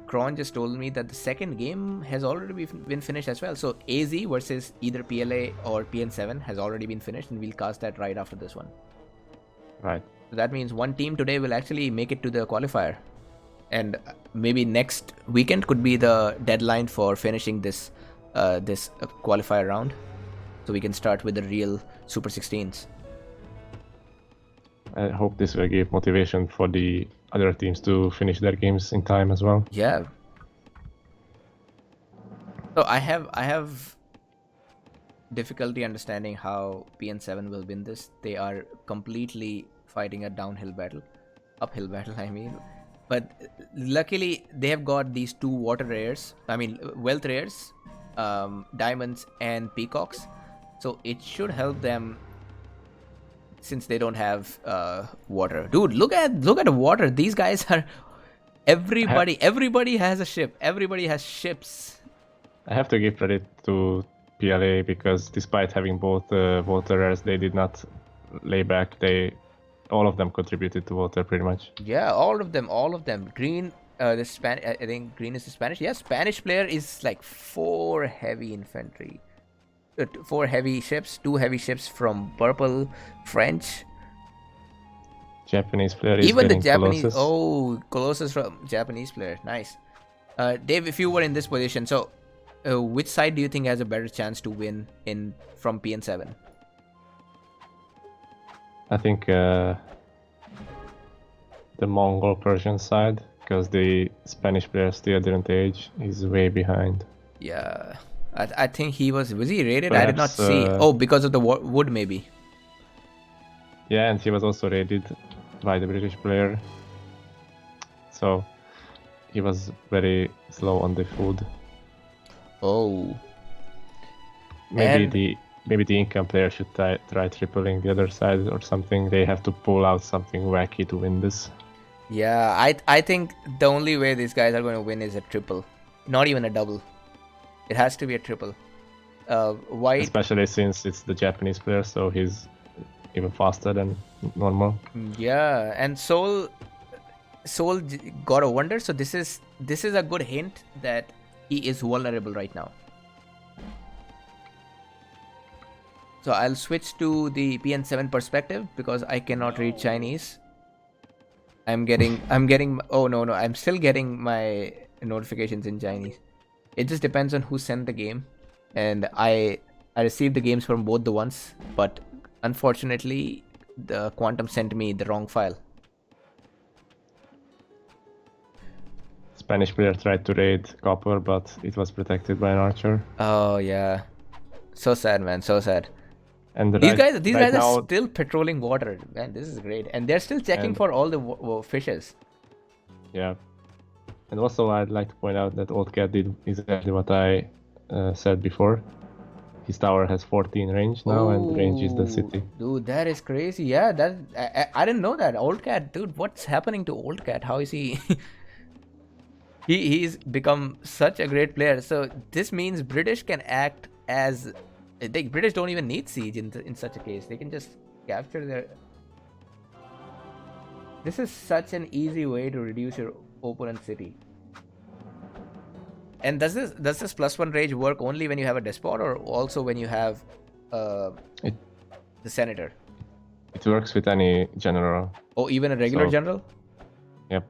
Kron just told me that the second game has already been finished as well. So AZ versus either PLA or PN7 has already been finished, and we'll cast that right after this one. Right. So that means one team today will actually make it to the qualifier, and maybe next weekend could be the deadline for finishing this qualifier round, so we can start with the real Super 16s. I hope this will give motivation for the other teams to finish their games in time as well. Yeah. So I have difficulty understanding how PN7 will win this. They are completely fighting a uphill battle, I mean. But luckily they have got these two water rares, wealth rares, diamonds and peacocks. So it should help them since they don't have water. Dude, look at the water. These guys are everybody has a ship. Everybody has ships. I have to give credit to PLA because despite having both water rares, they did not lay back. All of them contributed to water pretty much. Yeah, all of them. Green, I think green is the Spanish. Yeah, Spanish player is like 4 heavy infantry. 4 heavy ships, 2 heavy ships from purple, French. Japanese player is even the Japanese. Colossus. Oh, Colossus from Japanese player. Nice. Dave, if you were in this position, so which side do you think has a better chance to win from PN7? I think the Mongol Persian side, because the Spanish player still didn't age. He's way behind. Yeah. I think was he raided? Perhaps, I did not see. Oh, because of the wood maybe. Yeah, and he was also raided by the British player. So he was very slow on the food. Oh. Maybe the Inca player should try tripling the other side or something. They have to pull out something wacky to win this. Yeah, I think the only way these guys are going to win is a triple. Not even a double. It has to be a triple. White, especially since it's the Japanese player, so he's even faster than normal. Yeah, and Soul Soul got a wonder, so this is a good hint that he is vulnerable right now. So I'll switch to the PN7 perspective because I cannot read Chinese. I'm getting oh no, I'm still getting my notifications in Chinese. It just depends on who sent the game, and I received the games from both the ones, but unfortunately the Quantum sent me the wrong file. Spanish player tried to raid copper, but it was protected by an archer. Oh yeah, so sad, man, so sad. And these guys are still patrolling water, man. This is great, and they're still checking for all the fishes. Yeah, and also I'd like to point out that Old Cat did exactly what I said before. His tower has 14 range now, and range is the city. Dude, that is crazy. Yeah, that I didn't know that. Old Cat, dude, what's happening to Old Cat? How is he? He's become such a great player. So this means British can act as. British don't even need siege in such a case. They can just capture their. This is such an easy way to reduce your opponent's city. And does this +1 rage work only when you have a despot, or also when you have the senator? It works with any general. Oh, even a regular general? Yep.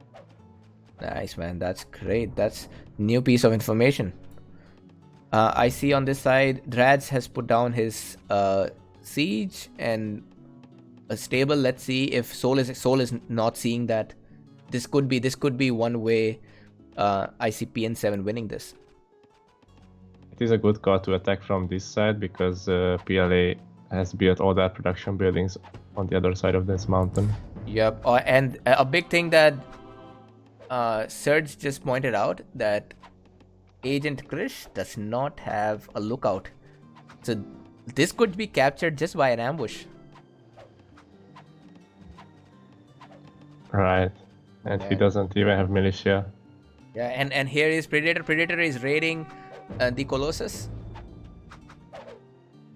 Nice, man. That's great. That's new piece of information. I see on this side, Drads has put down his siege and a stable. Let's see if Soul is not seeing that. This could be one way. I see PN7 winning this. It is a good call to attack from this side because PLA has built all their production buildings on the other side of this mountain. Yep, and a big thing that Serge just pointed out, that Agent Krish does not have a lookout. So this could be captured just by an ambush. Right, and he doesn't even have militia. Yeah, and here is Predator. Predator is raiding the Colossus.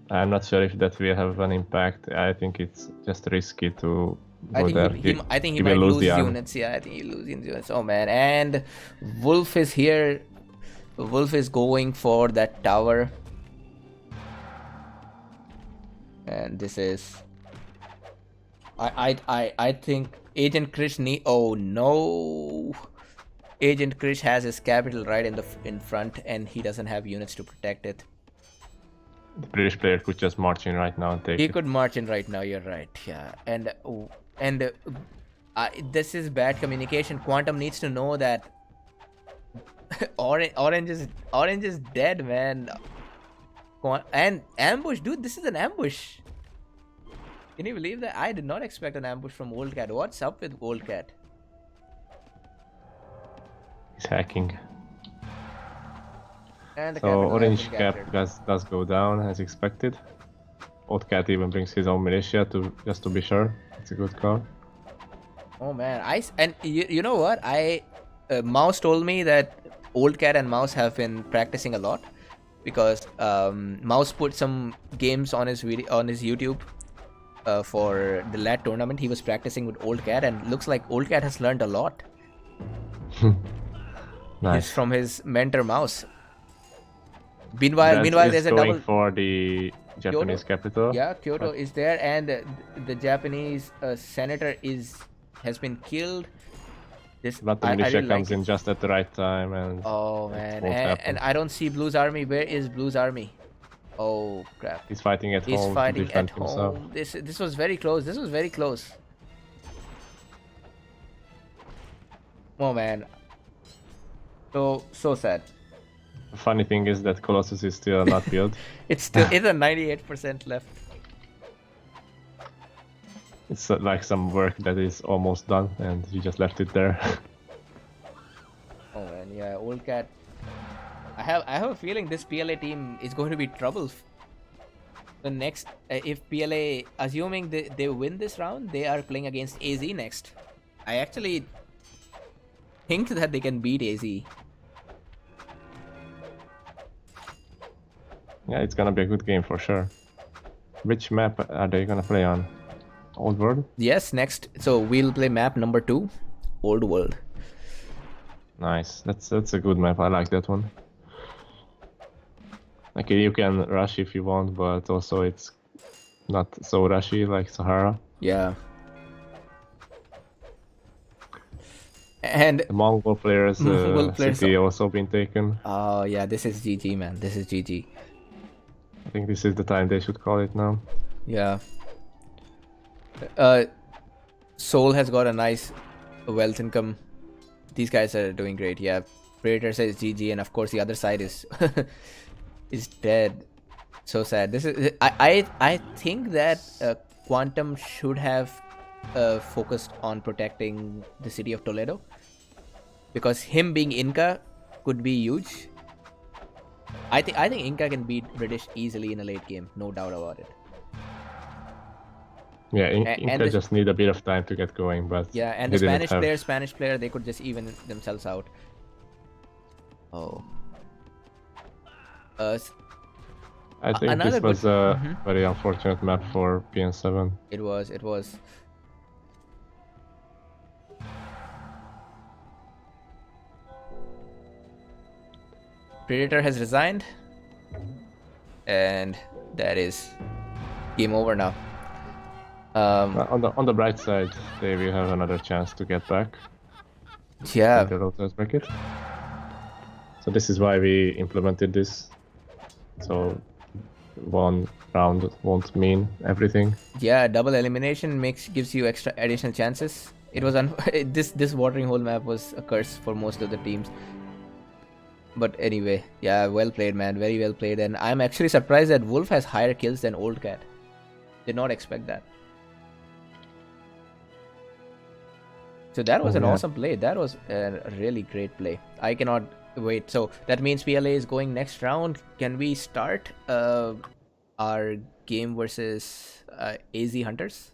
I'm not sure if that will have an impact. I think it's just risky to go there. I think he might lose units. Yeah, I think he loses units. Oh man, and Wolf is here. Wolf is going for that tower. And this is... I think Agent Krish oh no! Agent Krish has his capital right in front, and he doesn't have units to protect it. The British player could just march in right now and take it. He could march in right now, you're right. Yeah, and this is bad communication. Quantum needs to know that Orange is dead, man. And ambush, dude, this is an ambush. Can you believe that? I did not expect an ambush from Old Cat. What's up with Old Cat? He's hacking. And so Orange Cap does go down as expected. Old Cat even brings his own militia just to be sure. It's a good call. Oh man, you know what? Mouse told me that Old Cat and Mouse have been practicing a lot, because Mouse put some games on his YouTube for the LAT tournament. He was practicing with Old Cat, and looks like Old Cat has learned a lot. Nice. From his mentor Mouse. Meanwhile, there's a double for the Japanese capital. Yeah, Kyoto is there, and the Japanese senator has been killed. But the militia comes in just at the right time, and oh man, and I don't see Blue's army. Where is Blue's army? Oh crap! He's fighting at home. He's fighting at himself. home. This was very close. This was very close. Oh man, so sad. The funny thing is that Colossus is still not built. It's a 98% left. It's like some work that is almost done, and you just left it there. Oh man, yeah, Old Cat. I have a feeling this PLA team is going to be trouble. The next, if PLA, assuming they win this round, they are playing against AZ next. I actually think that they can beat AZ. Yeah, it's gonna be a good game for sure. Which map are they gonna play on? Old World? Yes, next. So we'll play map number 2. old world. Nice. That's a good map. I like that one. Like you can rush if you want, but also it's not so rushy like Sahara. Yeah. And The Mongol players, Mongol players. city also been taken. Oh yeah, this is GG, man. This is GG. I think this is the time they should call it now. Yeah. Seoul has got a nice wealth income. These guys are doing great. Yeah. Predator says GG, and of course the other side is is dead. So sad. This is I think that Quantum should have focused on protecting the city of Toledo, because him being Inca could be huge. I think Inca can beat British easily in a late game, no doubt about it. Yeah, Inca just need a bit of time to get going, but yeah, and the Spanish player, they could just even themselves out. Oh. I think this was a very unfortunate map for PN7. It was. Predator has resigned, and that is game over now. On the bright side, they will have another chance to get back. Yeah. The Lotus bracket. So this is why we implemented this. So one round won't mean everything. Yeah, double elimination gives you additional chances. It was this watering hole map was a curse for most of the teams. But anyway, yeah, well played, man. Very well played. And I'm actually surprised that Wolf has higher kills than Old Cat. Did not expect that. So that was an awesome play. That was a really great play. I cannot wait. So that means PLA is going next round. Can we start our game versus AZ Hunters?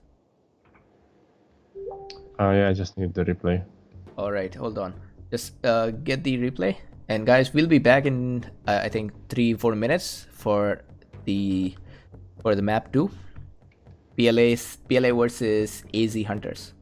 Yeah, I just need the replay. All right, hold on. Just get the replay. And guys, we'll be back in I think 3-4 minutes for the map 2. PLA versus AZ Hunters.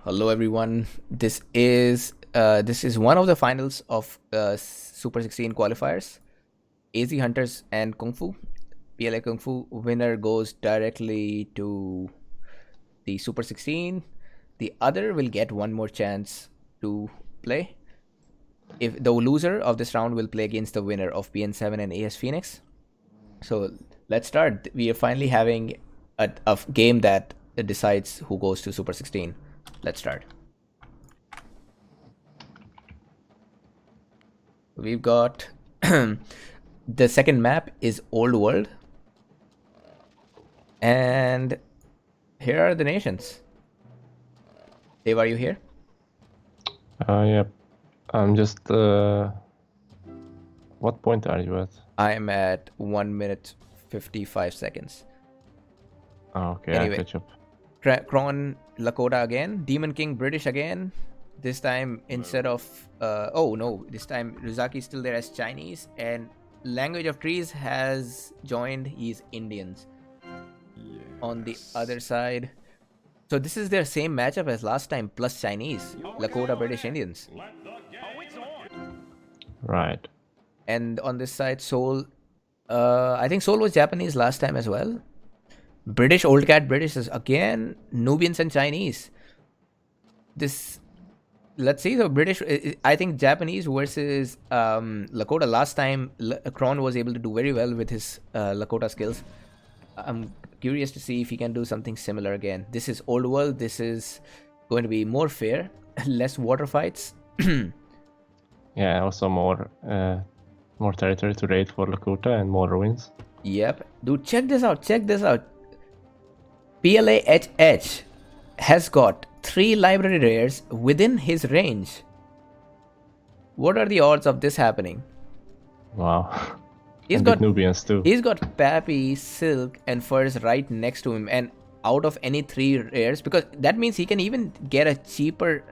Hello everyone. This is one of the finals of Super 16 qualifiers. AZ Hunters and KungFu. PLA KungFu winner goes directly to the Super 16. The other will get one more chance to play. If the loser of this round will play against the winner of PN7 and AS Phoenix. So let's start. We are finally having a game that decides who goes to Super 16. Let's start. We've got the second map is Old World. And here are the nations. Dave, are you here? Yep. I'm just... What point are you at? I'm at 1 minute 55 seconds. Oh, okay, Anyway. I'll catch up. Kron, Lakota again. Demon King, British again. This time instead of... oh no, this time Rizaki still there as Chinese. And Language of Trees has joined. He's Indians. Yes. On the other side. So this is their same matchup as last time plus Chinese. Lakota, British, Indians. Right. And on this side, Seoul... I think Seoul was Japanese last time as well. British, Old Cat British is again Nubians and Chinese. This, let's see the British. I think Japanese versus Lakota. Last time, Kron was able to do very well with his Lakota skills. I'm curious to see if he can do something similar again. This is Old World. This is going to be more fair, less water fights. Yeah, also more territory to raid for Lakota and more ruins. Yep, dude, check this out. Check this out. PLA HH has got 3 library rares within his range. What are the odds of this happening? Wow. He's got Nubians too. He's got Pappy, Silk, and Furs right next to him, and out of any 3 rares, because that means he can even get a cheaper.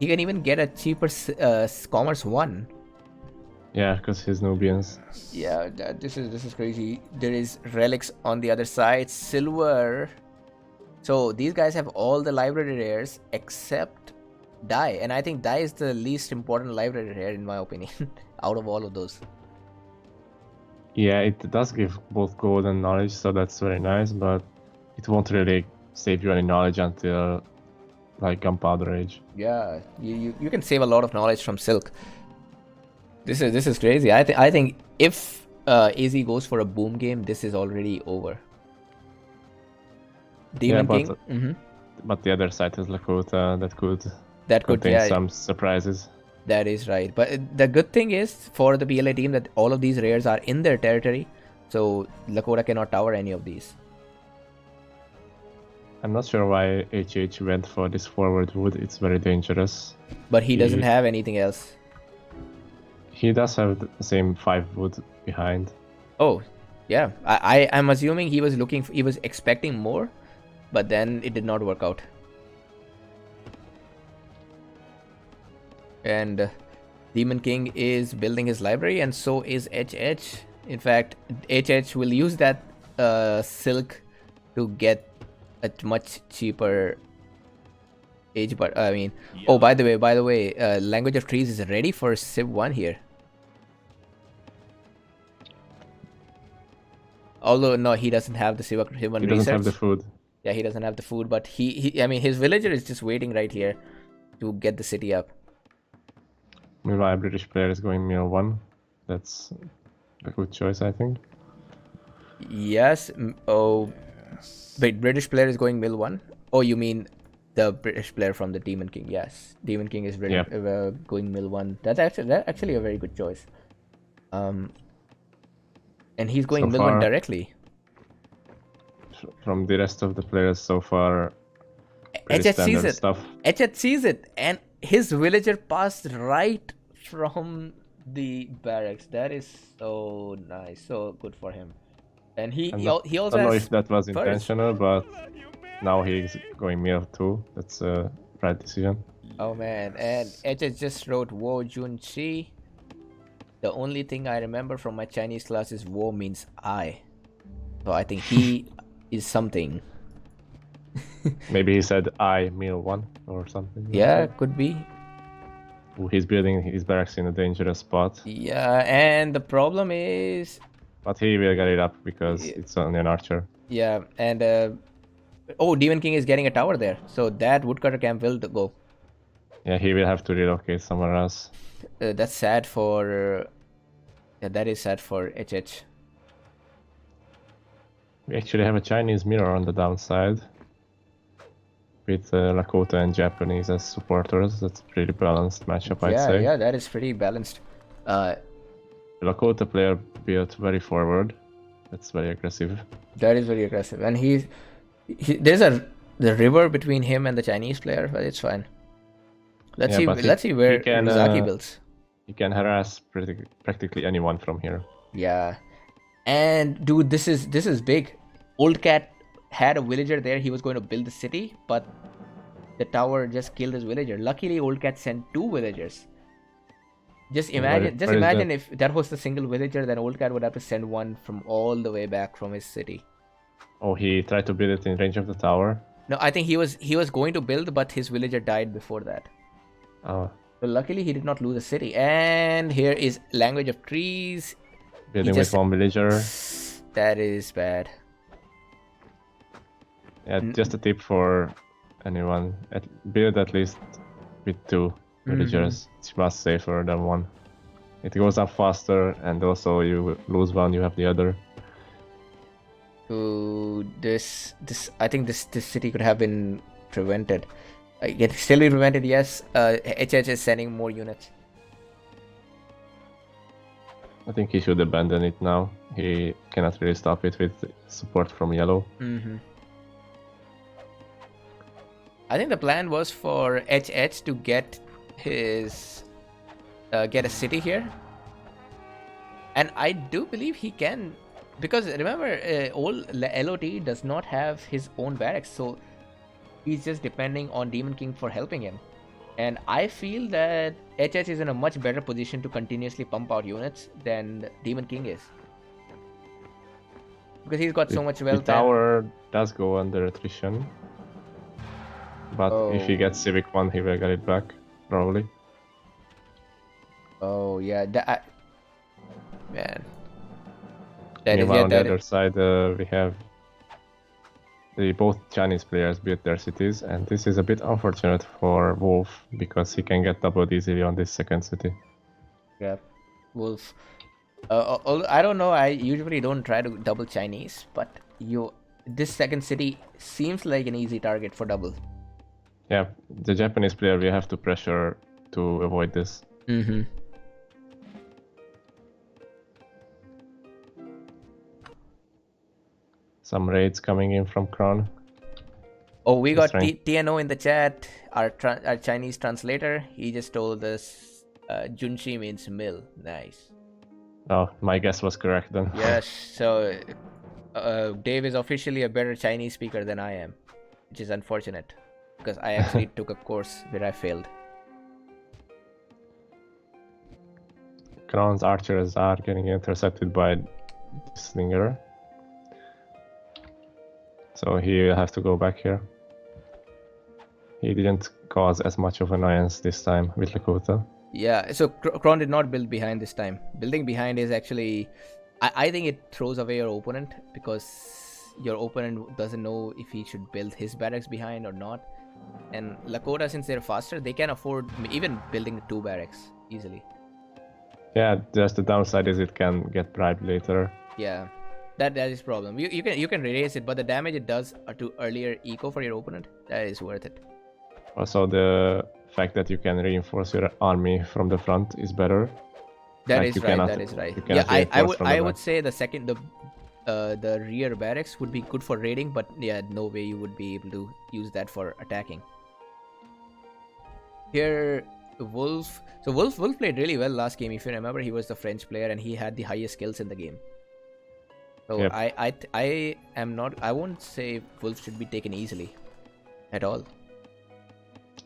He can even get a cheaper Commerce 1. Yeah, because he's Nubians. Yeah, this is crazy. There is relics on the other side, silver. So these guys have all the library rares except Dai, and I think Dai is the least important library rare in my opinion out of all of those. Yeah, it does give both gold and knowledge, so that's very nice, but it won't really save you any knowledge until like Gunpowder Age. Yeah, you can save a lot of knowledge from Silk. This is crazy. I think if AZ goes for a boom game, this is already over. Demon King. But the other side is Lakota that could contain some surprises. That is right. But the good thing is for the PLA team that all of these rares are in their territory, so Lakota cannot tower any of these. I'm not sure why HH went for this forward wood. It's very dangerous. But he doesn't have anything else. He does have the same 5 wood behind. Oh, yeah. I'm assuming he was expecting more, but then it did not work out. And Demon King is building his library, and so is HH. In fact, HH will use that silk to get a much cheaper age. But I mean, oh, by the way, Language of Trees is ready for Civ 1 here. Although no, he doesn't have the Civ 1 research. He doesn't have the food. Yeah, he doesn't have the food, but I mean, his villager is just waiting right here to get the city up. Meanwhile, British player is going Mill 1. That's a good choice, I think. Yes. Oh, wait, British player is going Mill 1? Oh, you mean the British player from the Demon King? Yes, Demon King is going Mill 1. That's actually a very good choice. And he's going Mill 1 directly. From the rest of the players so far, HH sees it. HH sees it, and his villager passed right from the barracks. That is so nice, so good for him. And he also I don't know if that was intentional, but now he's going Mill 2. That's a right decision. Oh man, and HH just wrote Wo Junchi. The only thing I remember from my Chinese class is Wo means I. So I think he is something. Maybe he said I Mill 1. or something. Yeah, could be. Ooh, he's building his barracks in a dangerous spot. Yeah, and the problem is... But he will get it up because it's only an archer. Yeah, and... oh, Demon King is getting a tower there. So that woodcutter camp will go. Yeah, he will have to relocate somewhere else. That's sad for... yeah, that is sad for HH. We actually have a Chinese mirror on the downside. With Lakota and Japanese as supporters. That's a pretty balanced matchup, I'd say. Yeah, that is pretty balanced. The Lakota player built very forward. That's very aggressive. That is very aggressive. And there's the river between him and the Chinese player, but it's fine. Let's see where Rizaki builds. He can harass practically anyone from here. Yeah. And dude, this is big. Old Cat had a villager there. He was going to build the city, but the tower just killed his villager. Luckily, Old Cat sent 2 villagers. Just imagine if that was the single villager, then Old Cat would have to send one from all the way back from his city. Oh, he tried to build it in range of the tower? No, I think he was going to build, but his villager died before that. Oh. So luckily, he did not lose the city. And here is Language of Trees. Building with 1 villager. That is bad. Yeah, just a tip for anyone. Build at least with 2 villagers. It's much safer than 1. It goes up faster, and also you lose 1, you have the other. So I think this city could have been prevented. It can still be prevented, yes. HH is sending more units. I think he should abandon it now. He cannot really stop it with support from yellow. I think the plan was for HH to get his get a city here, and I do believe he can, because remember, old LOT does not have his own barracks, so he's just depending on Demon King for helping him. And I feel that HH is in a much better position to continuously pump out units than Demon King is, because he's got so much wealth. The tower does go under attrition. But if he gets Civic 1, he will get it back, probably. Oh, yeah. Man. Meanwhile, on the other side, we have both Chinese players built their cities, and this is a bit unfortunate for Wolf, because he can get doubled easily on this second city. Yeah, Wolf. I don't know, I usually don't try to double Chinese, but this second city seems like an easy target for double. Yeah, the Japanese player will have to pressure to avoid this. Some raids coming in from Kron. Oh, we got TNO in the chat, our Chinese translator. He just told us Junshi means mill. Nice. Oh, my guess was correct then. Yes, so Dave is officially a better Chinese speaker than I am, which is unfortunate, because I actually took a course where I failed. Kron's archers are getting intercepted by Slinger. So he will have to go back here. He didn't cause as much of annoyance this time with Lakota. Yeah, so Kron did not build behind this time. Building behind is actually... I think it throws away your opponent, because your opponent doesn't know if he should build his barracks behind or not. And Lakota, since they're faster, they can afford even building 2 barracks easily. Yeah, just the downside is it can get bribed later. Yeah, that is problem. You can erase it, but the damage it does to earlier eco for your opponent, that is worth it. Also, the fact that you can reinforce your army from the front is better. That is right. Yeah, I would say the rear barracks would be good for raiding, but yeah, no way you would be able to use that for attacking. Here, Wolf. So Wolf played really well last game. If you remember, he was the French player and he had the highest skills in the game. So yep. I won't say Wolf should be taken easily at all.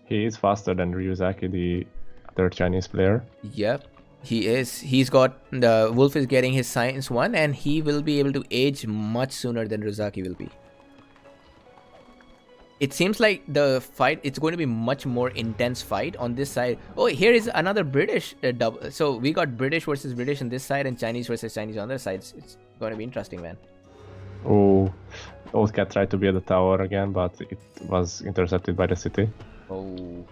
He is faster than Ryuzaki, the other Chinese player. Yep, he is. Wolf is getting his science 1, and he will be able to age much sooner than Ryuzaki will be. it seems like the fight, it's going to be much more intense fight on this side. Oh, here is another British double. So we got British versus British on this side and Chinese versus Chinese on the other side. It's going to be interesting, man. Oh, Old Cat tried to be at the tower again, but it was intercepted by the city. Oh.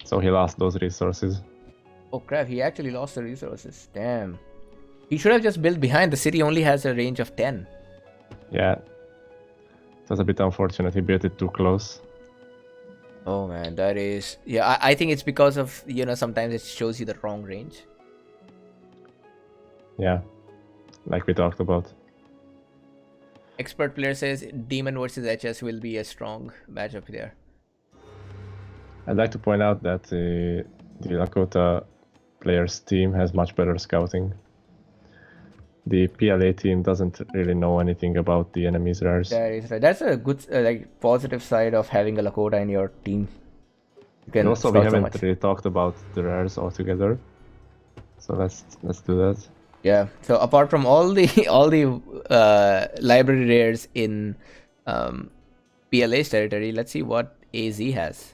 So he lost those resources. Oh crap, he actually lost the resources. Damn. He should have just built behind. The city only has a range of 10. Yeah. It was a bit unfortunate. He built it too close. Oh man, that is... Yeah, I think it's because of, sometimes it shows you the wrong range. Yeah, like we talked about. Expert player says Demon versus HS will be a strong matchup there. I'd like to point out that the Lakota players team has much better scouting. The PLA team doesn't really know anything about the enemy's rares. That is right. That's a good, positive side of having a Lakota in your team. You can Also, we haven't really talked about the rares altogether, so let's do that. Yeah. So apart from all the library rares in PLA's territory, let's see what AZ has.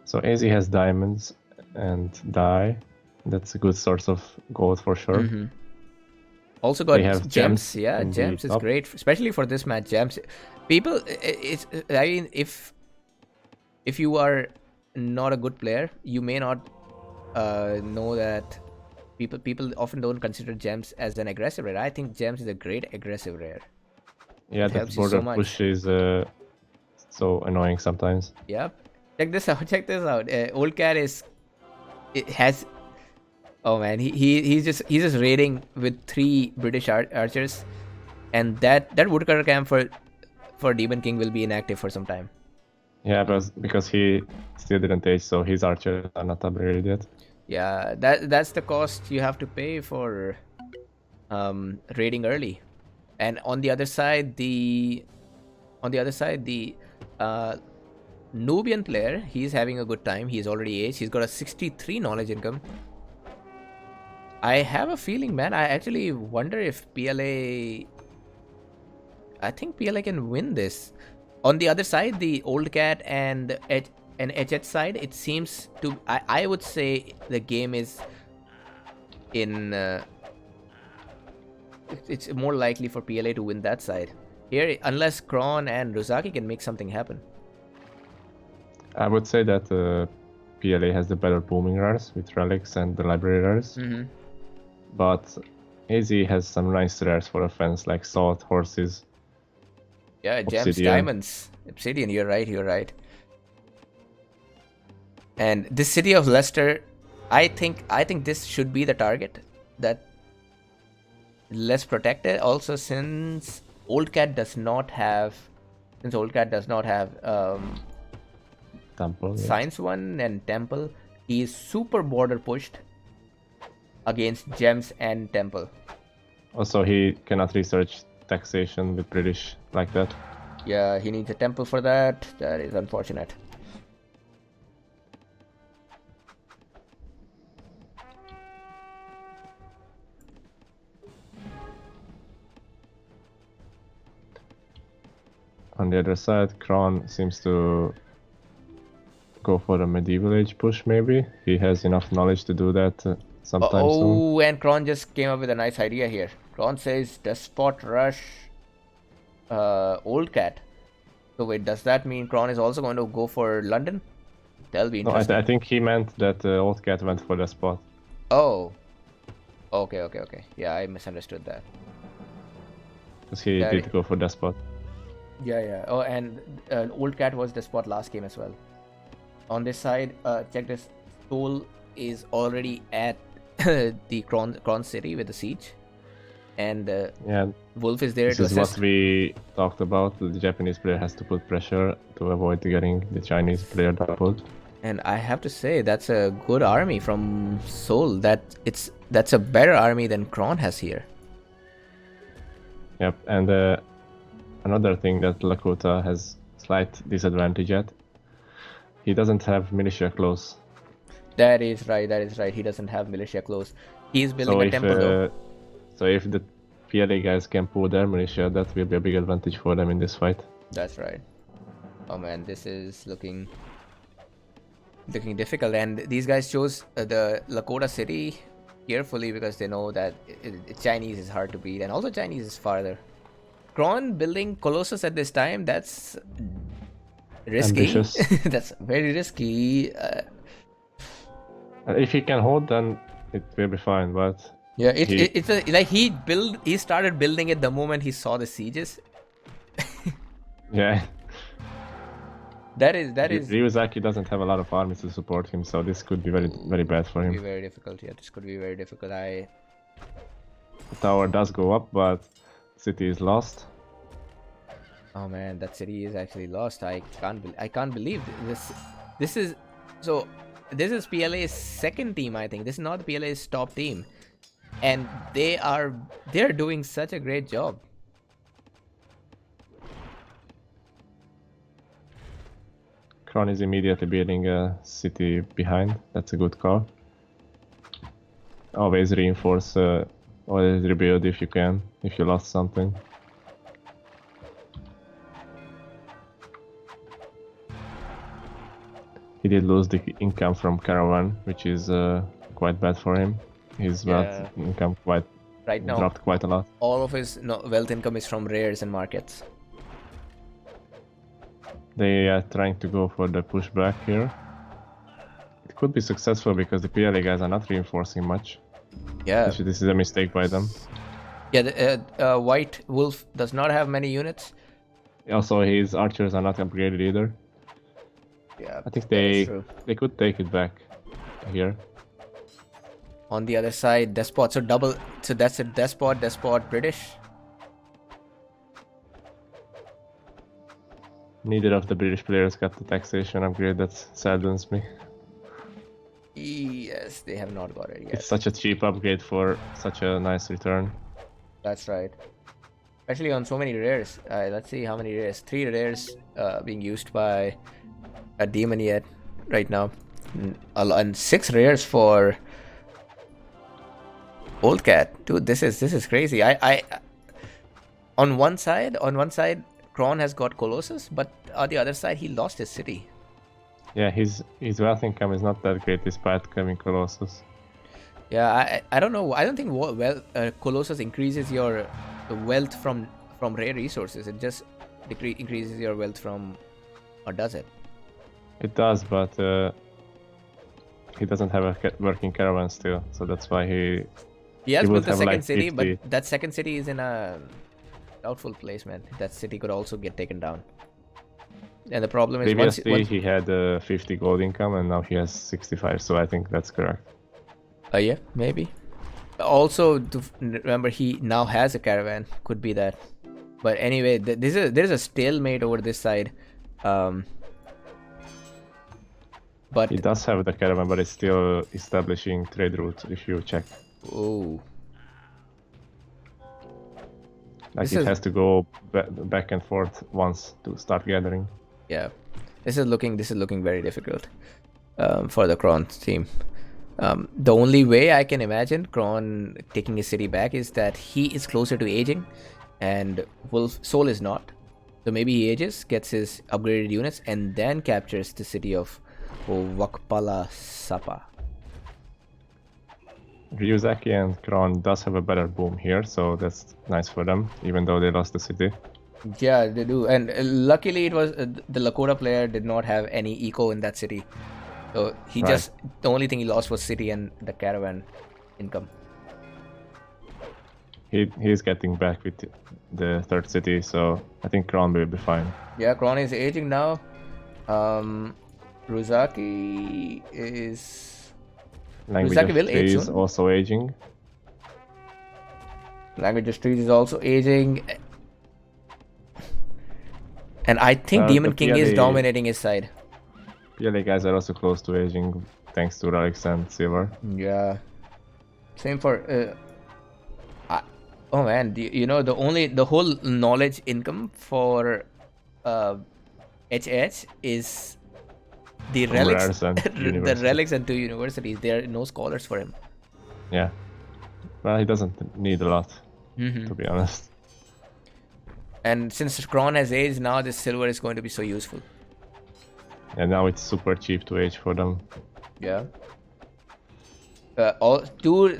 So AZ has diamonds and dye. That's a good source of gold for sure. Mm-hmm. Also got have gems. Yeah, gems is great, especially for this match. Gems, people, I mean, if you are not a good player, you may not know that people often don't consider gems as an aggressive rare. I think gems is a great aggressive rare. Yeah, that border push is so annoying sometimes. Yep. Check this out. Check this out. Old Cat has. Oh man, he's just raiding with 3 British archers, and that woodcutter camp for Demon King will be inactive for some time. Yeah, because he still didn't age, so his archers are not upgraded yet. Yeah, that's the cost you have to pay for raiding early. And on the other side, the Nubian player, he's having a good time. He's already aged. He's got a 63 knowledge income. I have a feeling, man. I actually wonder if PLA... I think PLA can win this. On the other side, the Old Cat and HH side, it seems to... I would say the game is in... it's more likely for PLA to win that side. Here, unless Kron and Rozaki can make something happen. I would say that PLA has the better booming rares with relics and the library rares. Mm-hmm. But AZ has some nice rares for offense, like salt, horses. Yeah, gems, diamonds, obsidian. You're right. And this city of Leicester, I think this should be the target. That less protected. Also, since Old Cat does not have Temple, Science 1 and Temple, he is super border pushed against Gems and Temple. Also, he cannot research taxation with British like that. Yeah, he needs a Temple for that. That is unfortunate. On the other side, Kron seems to go for a medieval age push, maybe. He has enough knowledge to do that sometime soon. Oh, and Kron just came up with a nice idea here. Kron says Despot Rush Old Cat. So wait, does that mean Kron is also going to go for London? That'll be interesting. No, I think he meant that Old Cat went for Despot. Oh. Okay. Yeah, I misunderstood that. Because he did go for Despot. Yeah. Oh, and Old Cat was Despot last game as well. On this side, check this. Tool is already at the Kron city with the siege. And Wolf is there to assist. This is what we talked about. The Japanese player has to put pressure to avoid getting the Chinese player doubled. And I have to say, that's a good army from Seoul. That's a better army than Kron has here. Yep, and another thing that Lakota has slight disadvantage at, he doesn't have militia close. That is right. He doesn't have militia close. He's building a temple though. So if the PLA guys can pull their militia, that will be a big advantage for them in this fight. That's right. Oh man, this is looking difficult, and these guys chose the Lakota city carefully because they know that Chinese is hard to beat, and also Chinese is farther. Kron building Colossus at this time, that's risky. Ambitious. That's very risky. If he can hold, then it will be fine. But yeah, it's like he started building it the moment he saw the sieges. yeah, that is Ryuzaki doesn't have a lot of armies to support him, so this could be very bad for Could be him. very difficult. Yeah, this could be very difficult. The tower does go up, but city is lost. Oh man, that city is actually lost. I can't believe this. This is PLA's second team, I think. This is not PLA's top team, and they're doing such a great job. Kron is immediately building a city behind. That's a good call. Always reinforce, always rebuild if you can, if you lost something. He did lose the income from caravan, which is quite bad for him. His wealth income right now dropped quite a lot. All of his wealth income is from rares and markets. They are trying to go for the pushback here. It could be successful because the PLA guys are not reinforcing much. Yeah. This is a mistake by them. Yeah, the White Wolf does not have many units. Also, his archers are not upgraded either. Yeah, I think they could take it back here. On the other side, Despot. So that's a Despot, British. Neither of the British players got the taxation upgrade. That saddens me. Yes, they have not got it yet. It's such a cheap upgrade for such a nice return. That's right. Especially on so many rares. Let's see how many rares. 3 rares being used by a demon yet right now, and 6 rares for Old Cat. Dude, this is crazy. I on one side, Kron has got Colossus, but on the other side, he lost his city. Yeah, his wealth income is not that great despite having Colossus. Yeah, I don't know. I don't think Colossus increases your wealth from rare resources. It just increases your wealth from, or does it? It does, but he doesn't have a working caravan still, so that's why he has built the second like city, 50. but that second city is in a doubtful place, man. That city could also get taken down. And the problem is previously he had 50 gold income and now he has 65, so I think that's correct. Yeah, maybe. Also, to remember, he now has a caravan. Could be that. But anyway, there's a stalemate over this side. But he does have the caravan, but it's still establishing trade routes if you check. Oh. Like it has to go back and forth once to start gathering. Yeah, this is looking very difficult for the Kron team. The only way I can imagine Kron taking his city back is that he is closer to aging, and Wolf Soul is not. So maybe he ages, gets his upgraded units, and then captures the city of Wakpala Sapa. Ryuzaki and Kron does have a better boom here, so that's nice for them, even though they lost the city. Yeah, they do. And luckily it was the Lakota player did not have any eco in that city. So he the only thing he lost was city and the caravan income. He's getting back with the third city, so I think Kron will be fine. Yeah, Kron is aging now. Ryuzaki is... Language of Trees is also aging. Language of Trees is also aging. And I think Demon King is dominating his side. PLA guys are also close to aging, thanks to relics and silver. Yeah. Same for... oh man, you know, the whole knowledge income for HH is the relics, the relics and 2 universities. There are no scholars for him. Yeah. Well, he doesn't need a lot, to be honest. And since Kron has aged, now this silver is going to be so useful. And now it's super cheap to age for them. Yeah.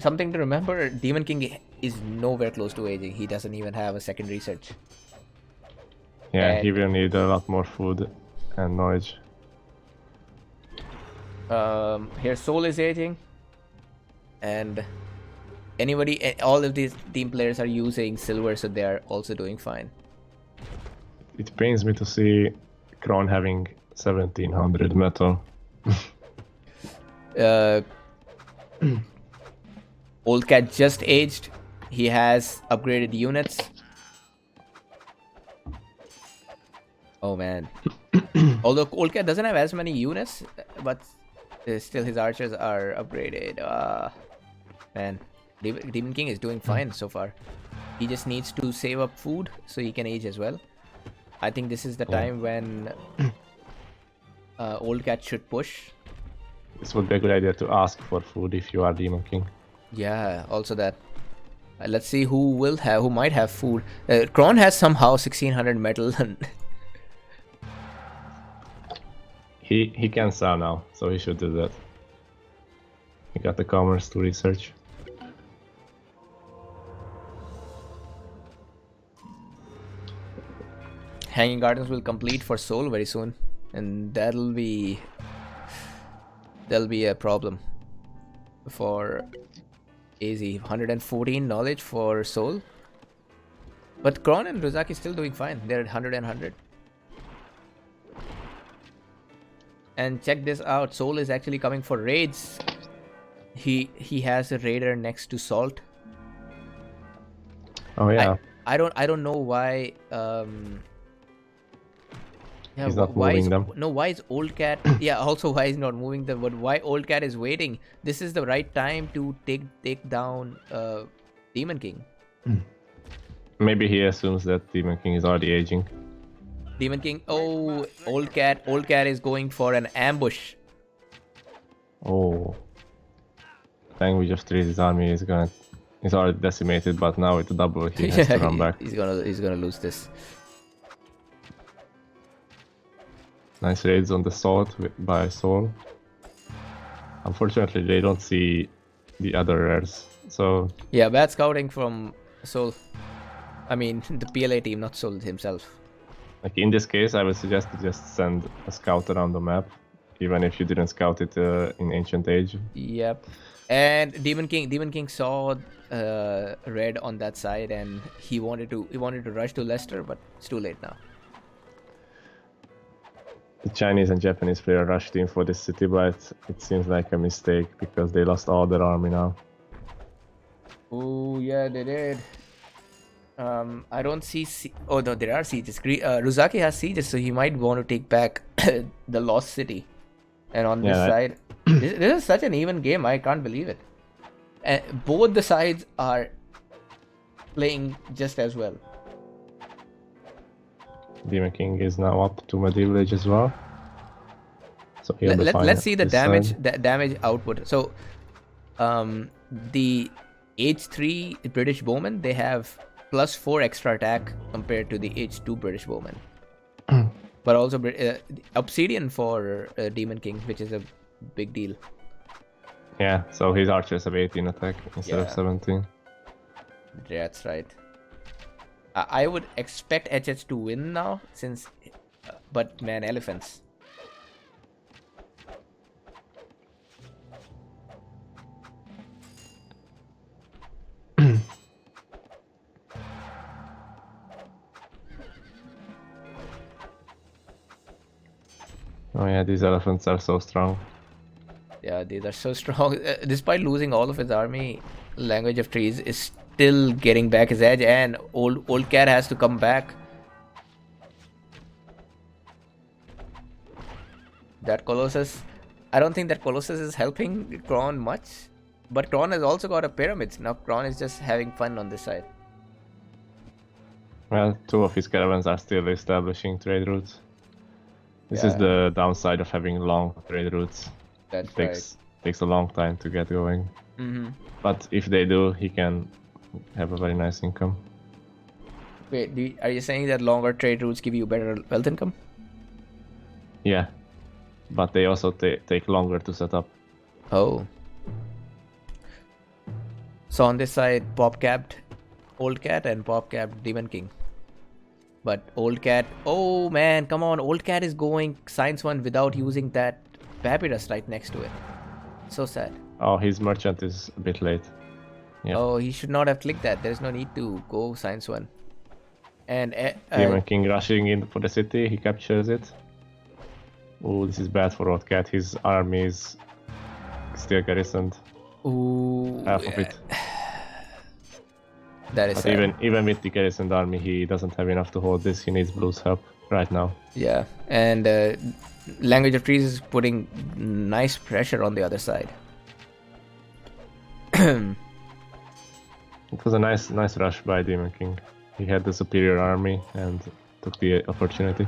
Something to remember, Demon King is nowhere close to aging. He doesn't even have a second research. Yeah, And he will need a lot more food and knowledge. here Soul is aging. And all of these team players are using silver, so they are also doing fine. It pains me to see Kron having 1700 metal. Old Cat just aged. He has upgraded units. Oh man. Although Old Cat doesn't have as many units, but still his archers are upgraded. Man, Demon King is doing fine so far. He just needs to save up food so he can age as well. I think this is the time when Old Cat should push. This would be a good idea to ask for food if you are Demon King. Yeah, also that. Let's see who might have food. Kron has somehow 1600 metal. He can sell now, so he should do that. He got the commerce to research. Hanging Gardens will complete for Soul very soon, and that'll be a problem for AZ. 114 knowledge for Soul, but Kron and Rozaki still doing fine. They're at 100 and 100. And check this out, Soul is actually coming for raids. He has a raider next to Salt. Oh yeah. I don't know why. Yeah, he's not moving them. No, why is Old Cat? Yeah, also why is not moving them? But why Old Cat is waiting? This is the right time to take down Demon King. Maybe he assumes that Demon King is already aging. Demon King. Oh, Old Cat is going for an ambush. Oh. Language of Trees' army is already decimated, but now with the double he has to run back. He's gonna lose this. Nice raids on the Salt by Soul. Unfortunately, they don't see the other rares, so... Yeah, bad scouting from Soul. I mean, the PLA team, not Soul himself. Like in this case, I would suggest to just send a scout around the map, even if you didn't scout it in Ancient Age. Yep. And Demon King saw red on that side, and he wanted to rush to Leicester, but it's too late now. The Chinese and Japanese player rushed in for this city, but it seems like a mistake because they lost all their army now. Oh yeah, they did. I don't see. Oh no, there are sieges. Rozaki has sieges, so he might want to take back the lost city. And on this side, this is such an even game. I can't believe it. And both the sides are playing just as well. Demon King is now up to Medieval Age as well. So let's see the damage output. So, the Age 3 British Bowmen, they have +4 extra attack compared to the Age 2 British Bowmen. But also Obsidian for Demon King, which is a big deal. Yeah, so his archers have 18 attack instead of 17. That's right. I would expect HH to win now, but man, elephants. Oh yeah, these elephants are so strong. Yeah, these are so strong. Despite losing all of his army, Language of Trees is still getting back his edge, and old Cat has to come back. That Colossus, I don't think that Colossus is helping Kron much, but Kron has also got a pyramids. Now Kron is just having fun on this side. Well, 2 of his caravans are still establishing trade routes. This is the downside of having long trade routes. That's takes a long time to get going. But if they do, he can have a very nice income. Wait, are you saying that longer trade routes give you better wealth income? Yeah. but they also take longer to set up. Oh. So on this side, pop capped Old Cat and pop capped Demon King. But Old Cat, oh man, come on, Old Cat is going Science 1 without using that Papyrus right next to it. So sad. Oh, his merchant is a bit late. Yeah. Oh, he should not have clicked that. There's no need to go Science 1. And Demon King rushing in for the city, he captures it. Oh, this is bad for Old Cat. His army is still garrisoned. ooh, Half of it. That is But sad. even with the garrisoned army, he doesn't have enough to hold this. He needs Blue's help right now. Yeah, and Language of Trees is putting nice pressure on the other side. It was a nice rush by Demon King. He had the superior army and took the opportunity.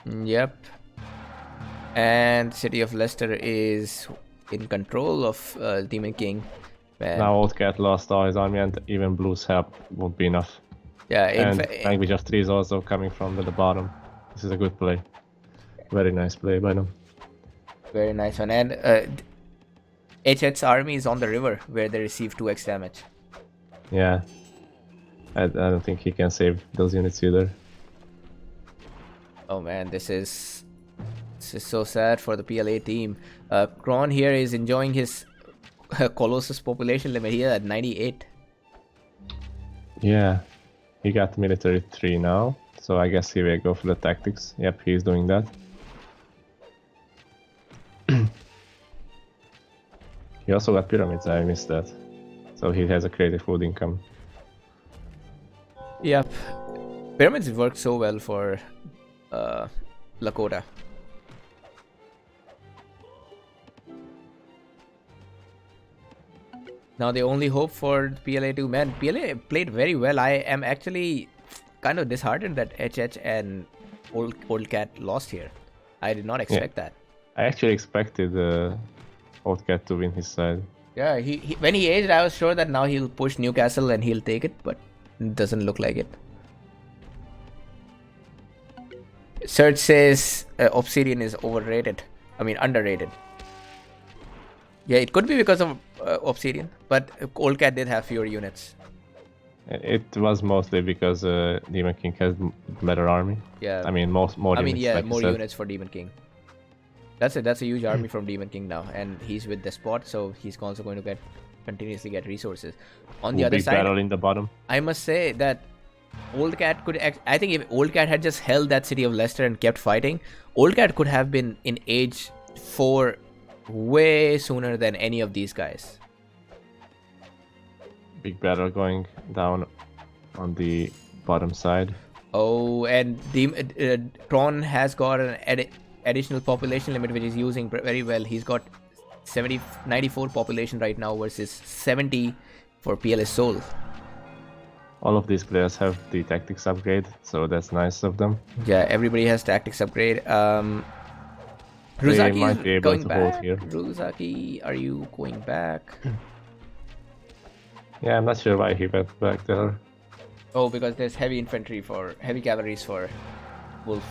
Yep. And City of Leicester is in control of Demon King. Man. Now Old Cat lost all his army, and even Blue's help won't be enough. Yeah, And Language of Trees also coming from the bottom. This is a good play. Very nice play by them. very nice one. And HH's army is on the river where they receive 2x damage. Yeah. I don't think he can save those units either. Oh man, this is so sad for the PLA team. Kron here is enjoying his Colossus population limit here at 98. Yeah. He got military 3 now, so I guess he will go for the tactics. Yep, he's doing that. He also got pyramids, I missed that. So he has a creative food income. Yep. Pyramids work so well for Lakota. Now the only hope for PLA 2, man, PLA played very well. I am actually kind of disheartened that HH and Old Cat lost here. I did not expect that. I actually expected Old Cat to win his side. Yeah, he when he aged, I was sure that now he'll push Newcastle and he'll take it, but it doesn't look like it. Search says Obsidian is overrated. I mean, underrated. Yeah, it could be because of Obsidian, but Old Cat did have fewer units. It was mostly because Demon King has better army. Yeah. I mean, more units. Yeah, like you more said. units for Demon King. That's a huge army from Demon King now, and he's with the spot, so he's also going to continuously get resources. On the other Big side, battle in the bottom. I must say that Old Cat could. I think if Old Cat had just held that city of Leicester and kept fighting, Old Cat could have been in age 4 way sooner than any of these guys. Big battle going down on the bottom side. Oh, and Tron has got an additional population limit, which is using very well. He's got 94 population right now versus 70 for PLA Soul. All of these players have the tactics upgrade, so that's nice of them. Yeah, everybody has tactics upgrade. They Ruzaki might be is able going to hold back. here. Ruzaki, are you going back? Yeah, I'm not sure why he went back there. Oh, because there's heavy cavalries for Wolf.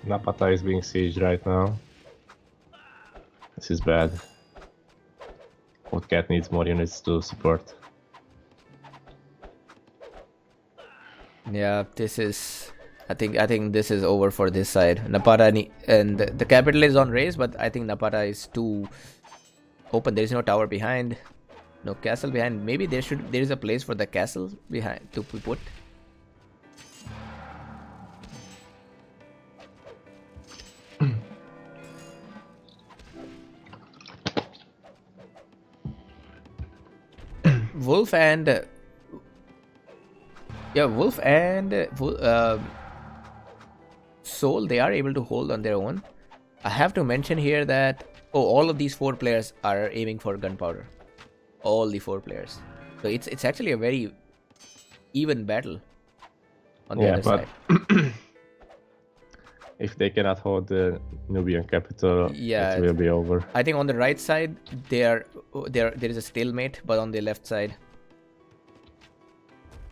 Napata is being sieged right now. This is bad. Old Cat needs more units to support. Yeah, this is. I think this is over for this side. Napata and the capital is on raise, but I think Napata is too open. There is no tower behind, no castle behind. Maybe there is a place for the castle behind to be put. Wolf and Soul, they are able to hold on their own. I have to mention here that all of these 4 players are aiming for gunpowder. All the 4 players. So it's actually a very even battle on the other side. If they cannot hold the Nubian capital, Yeah, it will be over. I think on the right side there is a stalemate, but on the left side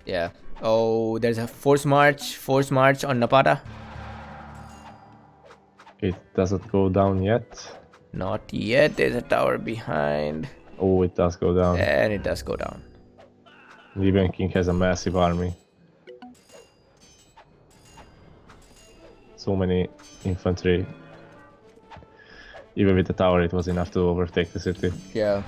Yeah. Oh, there's a force march on Napata. It doesn't go down yet. Not yet. There's a tower behind. Oh, it does go down. And it does go down. Nubian King has a massive army. So many infantry. Even with the tower, it was enough to overtake the city. Yeah.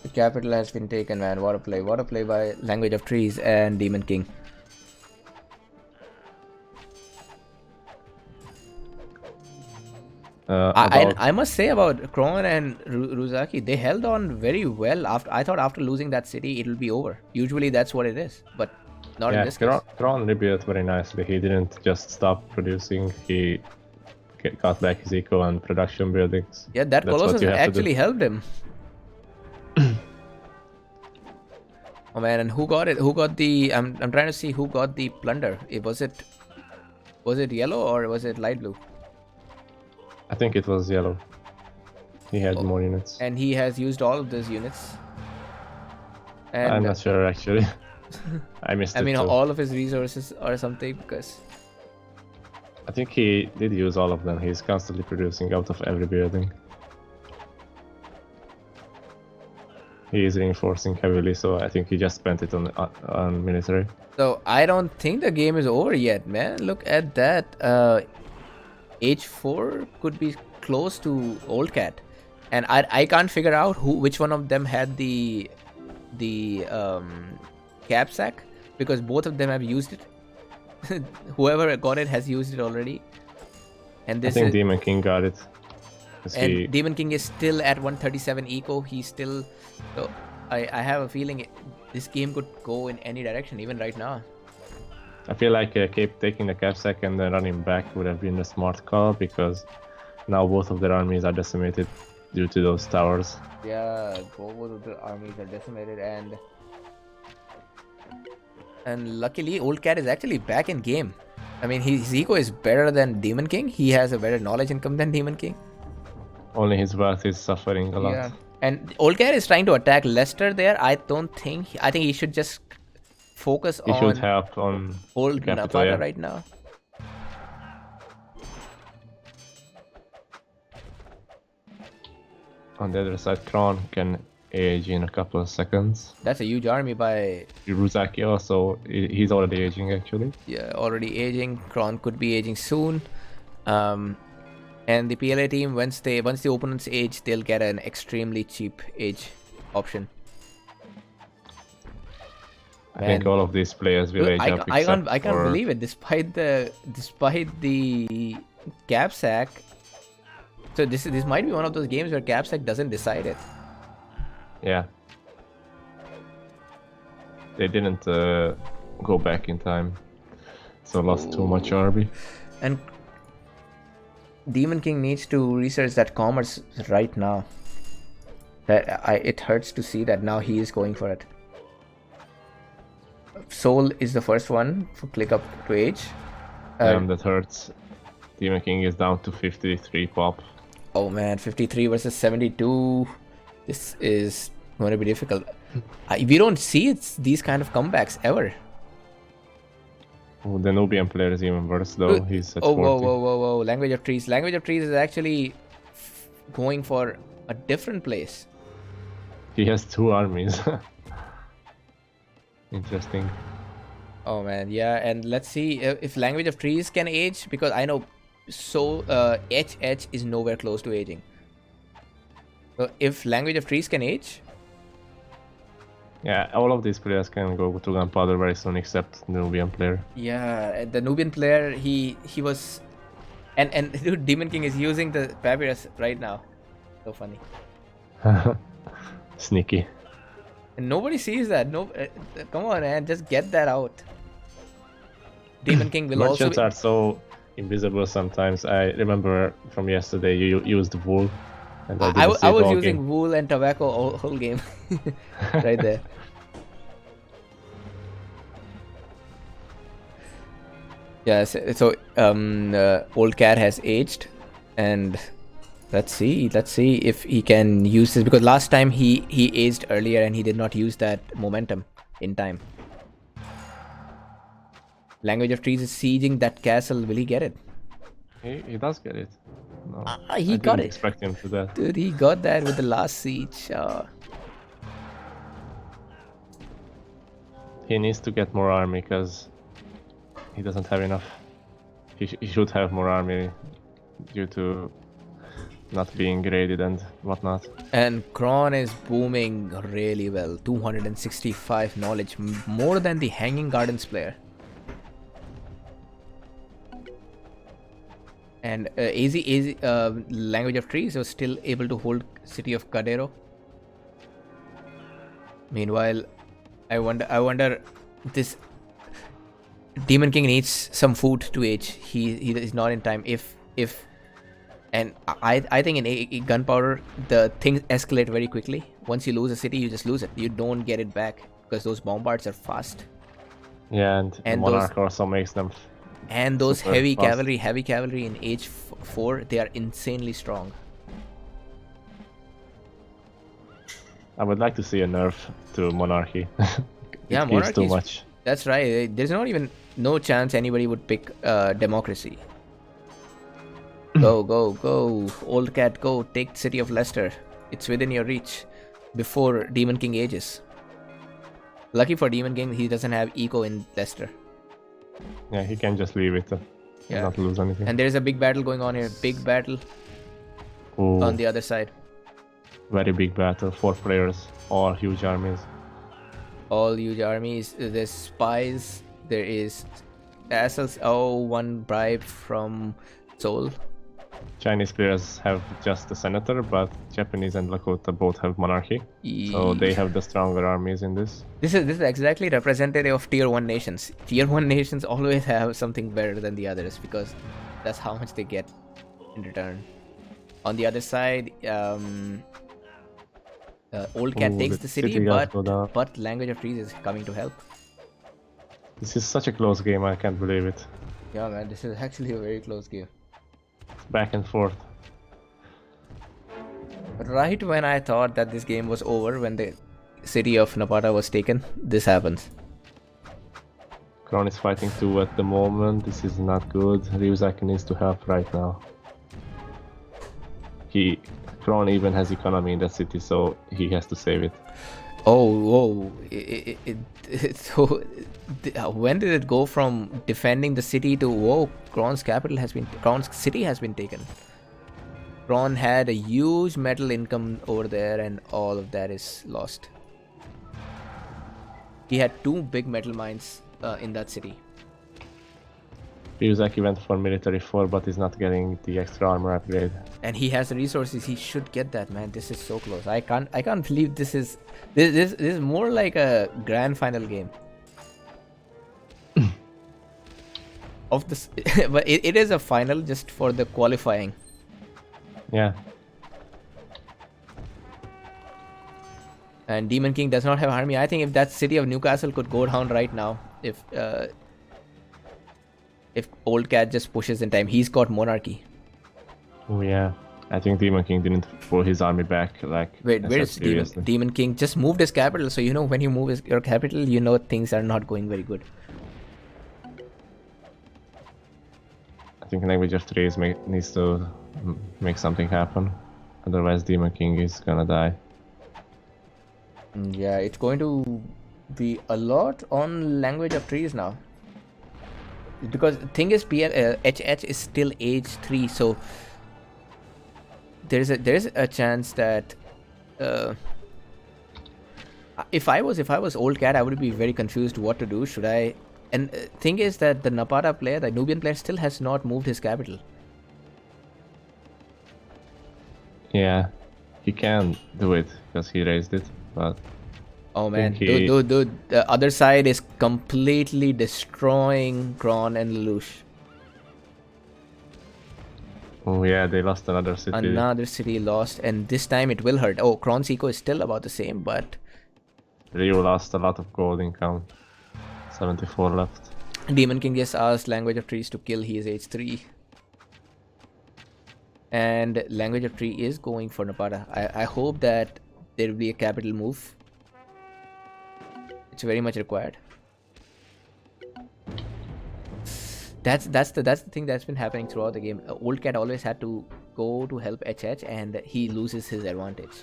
The capital has been taken, man. What a play. What a play by Language of Trees and Demon King. I must say about Kron and Ruzaki, they held on very well. I thought after losing that city, it'll be over. Usually that's what it is, but not in this case. Kron rebuilt very nicely. He didn't just stop producing. He got back his eco and production buildings. Yeah, that Colossus actually helped him. Oh man, and who got it? Who got the? I'm trying to see who got the plunder. Was it yellow or was it light blue? I think it was yellow. He had more units. And he has used all of those units. And I'm not sure actually. I missed it. I mean, too. all of his resources or something, because I think he did use all of them. He's constantly producing out of every building. He is reinforcing heavily, so I think he just spent it on military. So I don't think the game is over yet, man. Look at that. H4 could be close to Old Cat, and I can't figure out which one of them had the cap sack, because both of them have used it. Whoever got it has used it already. And this I think Demon King got it. And Demon King is still at 137 eco. He's still. So I have a feeling this game could go in any direction, even right now. I feel like keep taking the cap sack and then running back would have been a smart call, because now both of their armies are decimated due to those towers. Yeah, both of the armies are decimated, and luckily Old Cat is actually back in game. I mean, his eco is better than Demon King. He has a better knowledge income than Demon King. Only his wealth is suffering a lot. Yeah, and Old Cat is trying to attack Leicester there. I think he should just focus on. He should help on Old Napata right now. On the other side, Kron can age in a couple of seconds. That's a huge army by Ruzaki also. He's already aging actually. Yeah, already aging. Kron could be aging soon. And the PLA team, once the opponents age, they'll get an extremely cheap age option. I think all of these players will age up. I can't believe it. Despite the cap sack, so this might be one of those games where cap sack doesn't decide it. Yeah. They didn't go back in time, so lost too much army. And Demon King needs to research that commerce right now. It hurts to see that now he is going for it. Soul is the first one for click up to age. That hurts. Demon King is down to 53 pop. Oh man, 53 versus 72. This is going to be difficult. We don't see these kind of comebacks ever. Oh, the Nubian player is even worse though. He's at 40. Whoa. Language of Trees. Language of Trees is actually going for a different place. He has two armies. Interesting. Oh man, yeah, and let's see if Language of Trees can age, because I know HH is nowhere close to aging. So if Language of Trees can age, yeah, all of these players can go to Gunpowder very soon, except the Nubian player. Yeah, the Nubian player, he was, and dude, Demon King is using the Papyrus right now. So funny. Sneaky. And nobody sees that. No, come on, man, just get that out. Demon King will also. Merchants are so invisible sometimes. I remember from yesterday you used wool. And I was using wool and tobacco whole game. Right there. Yeah, so Old Cat has aged, and let's see if he can use this, because last time he aged earlier and he did not use that momentum in time. Language of Trees is sieging that castle. Will he get it? He does get it. No, He I got didn't it. expect him to that. Dude, he got that with the last siege. He needs to get more army because he doesn't have enough. He should have more army due to not being graded and whatnot. And Kron is booming really well. 265 knowledge, more than the Hanging Gardens player. And AZ Language of Trees was still able to hold city of Cadero. Meanwhile, I wonder this Demon King needs some food to age. He is not in time. And I think in gunpowder the things escalate very quickly. Once you lose a city, you just lose it. You don't get it back because those bombards are fast. Yeah, and the Monarch also makes them. And those heavy fast. cavalry in age 4, they are insanely strong. I would like to see a nerf to monarchy. Yeah, gives monarchy. Too much. That's right. There's not even no chance anybody would pick democracy. Go, old cat, go take city of Leicester. It's within your reach before Demon King ages. Lucky for Demon King, he doesn't have eco in Leicester. Yeah, he can just leave it. Yeah. Not lose anything. And there's a big battle going on here. Big battle Ooh, on the other side. very big battle. 4 players, all huge armies. All huge armies. There's spies. There is assholes. Oh, one bribe from Seoul. Chinese players have just the senator, but Japanese and Lakota both have monarchy. So they have the stronger armies in this. This is exactly representative of tier 1 nations. Tier 1 nations always have something better than the others because that's how much they get in return. On the other side, Old Cat takes the city, but Language of Trees is coming to help. This is such a close game, I can't believe it. Yeah, man, this is actually a very close game. Back and forth. Right when I thought that this game was over, when the city of Napata was taken, this happens. Kron is fighting 2 at the moment. This is not good. Ryuzaki needs to help right now. Kron even has economy in that city, so he has to save it. Oh, so when did it go from defending the city to Kron's city has been taken? Kron had a huge metal income over there, and all of that is lost. He had 2 big metal mines in that city. Ryuzaki went for military 4, but is not getting the extra armor upgrade. And he has the resources. He should get that, man. This is so close. I can't believe this is more like a grand final game. Of this, but it is a final just for the qualifying. Yeah. And Demon King does not have army. I think if that city of Newcastle could go down right now, if Old Cat just pushes in time, he's got monarchy. Oh yeah. I think Demon King didn't pull his army back. Wait, where is Demon King? Just moved his capital. So when you move your capital, things are not going very good. I think Language of Trees needs to make something happen. Otherwise, Demon King is gonna die. Yeah, it's going to be a lot on Language of Trees now. Because the thing is, HH is still age 3, so there's a chance that if I was Old Cat, I would be very confused what to do. Should I? And thing is that the Napata player, the Nubian player, still has not moved his capital. Yeah, he can do it because he raised it, but oh man, dude, the other side is completely destroying Kron and Lelouch. Oh yeah, they lost another city. Another city lost, and this time it will hurt. Oh, Kron's eco is still about the same, but Ryu lost a lot of gold income. 74 left. Demon King just asked Language of Trees to kill. He is age 3. And Language of Tree is going for Napata. I hope that there will be a capital move. It's very much required. That's the thing that's been happening throughout the game. Old Cat always had to go to help HH, and he loses his advantage.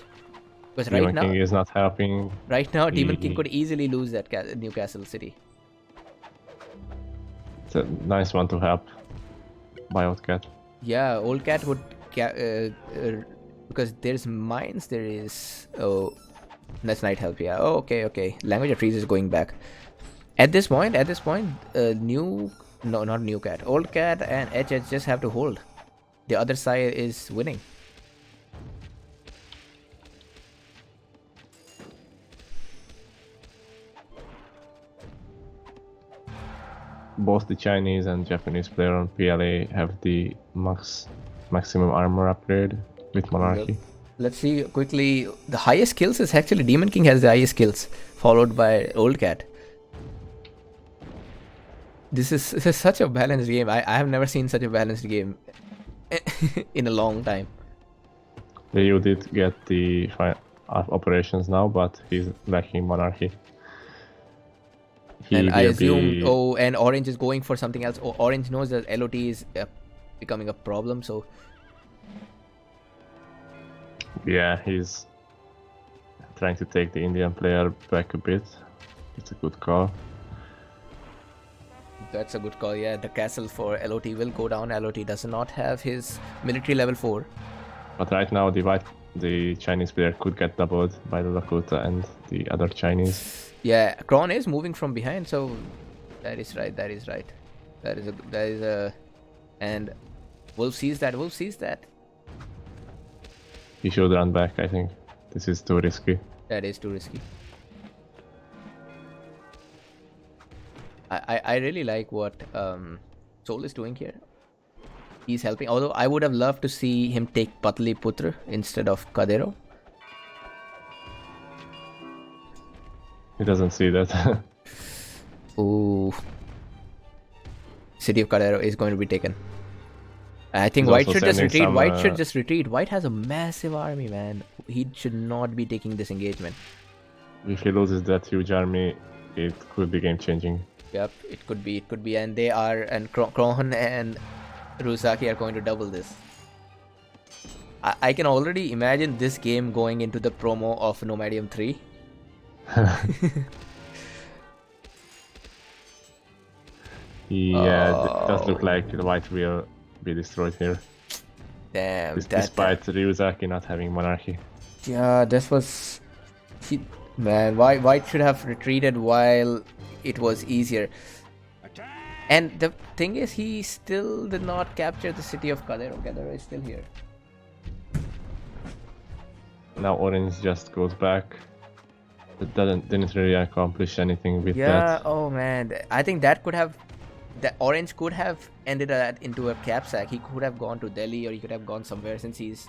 Because Demon King is not helping. Right now, Demon King could easily lose that Newcastle city. It's a nice one to help by Old Cat. Yeah, Old Cat would because there's mines. There is that's Knight help. Yeah. Oh, okay. Language of Trees is going back. At this point, not New Cat. Old Cat and HH just have to hold. The other side is winning. Both the Chinese and Japanese player on PLA have the maximum armor upgrade with Monarchy. Let's see quickly. The highest kills is actually Demon King has the highest kills, followed by Old Cat. This is such a balanced game. I have never seen such a balanced game in a long time. You did get the operations now, but he's lacking Monarchy. And I assume, and Orange is going for something else. Orange knows that LOT is becoming a problem, so... Yeah, he's trying to take the Indian player back a bit. It's a good call. That's a good call, yeah. The castle for LOT will go down. LOT does not have his military level 4. But right now, the Chinese player could get doubled by the Lakota and the other Chinese. Yeah, Kron is moving from behind, so that is right. And Wolf sees that. He should run back, I think. This is too risky. That is too risky. I really like what Soul is doing here. He's helping, although I would have loved to see him take Patliputra instead of Kadero. He doesn't see that. Ooh. City of Kadero is going to be taken. I think White should just retreat. White should just retreat. White has a massive army, man. He should not be taking this engagement. If he loses that huge army, it could be game changing. Yep, it could be, and they are, and Kron and Rusaki are going to double this. I can already imagine this game going into the promo of Nomadium 3. Yeah, it does look like the White will be destroyed here. Damn, despite Ryuzaki not having Monarchy. Yeah, this was... Man, White should have retreated while it was easier. And the thing is, he still did not capture the city of Kadero. Kadero is still here. Now Orange just goes back. It didn't really accomplish anything with that. Yeah, oh man. I think that could have... The Orange could have ended that into a cap sack. He could have gone to Delhi, or he could have gone somewhere since he's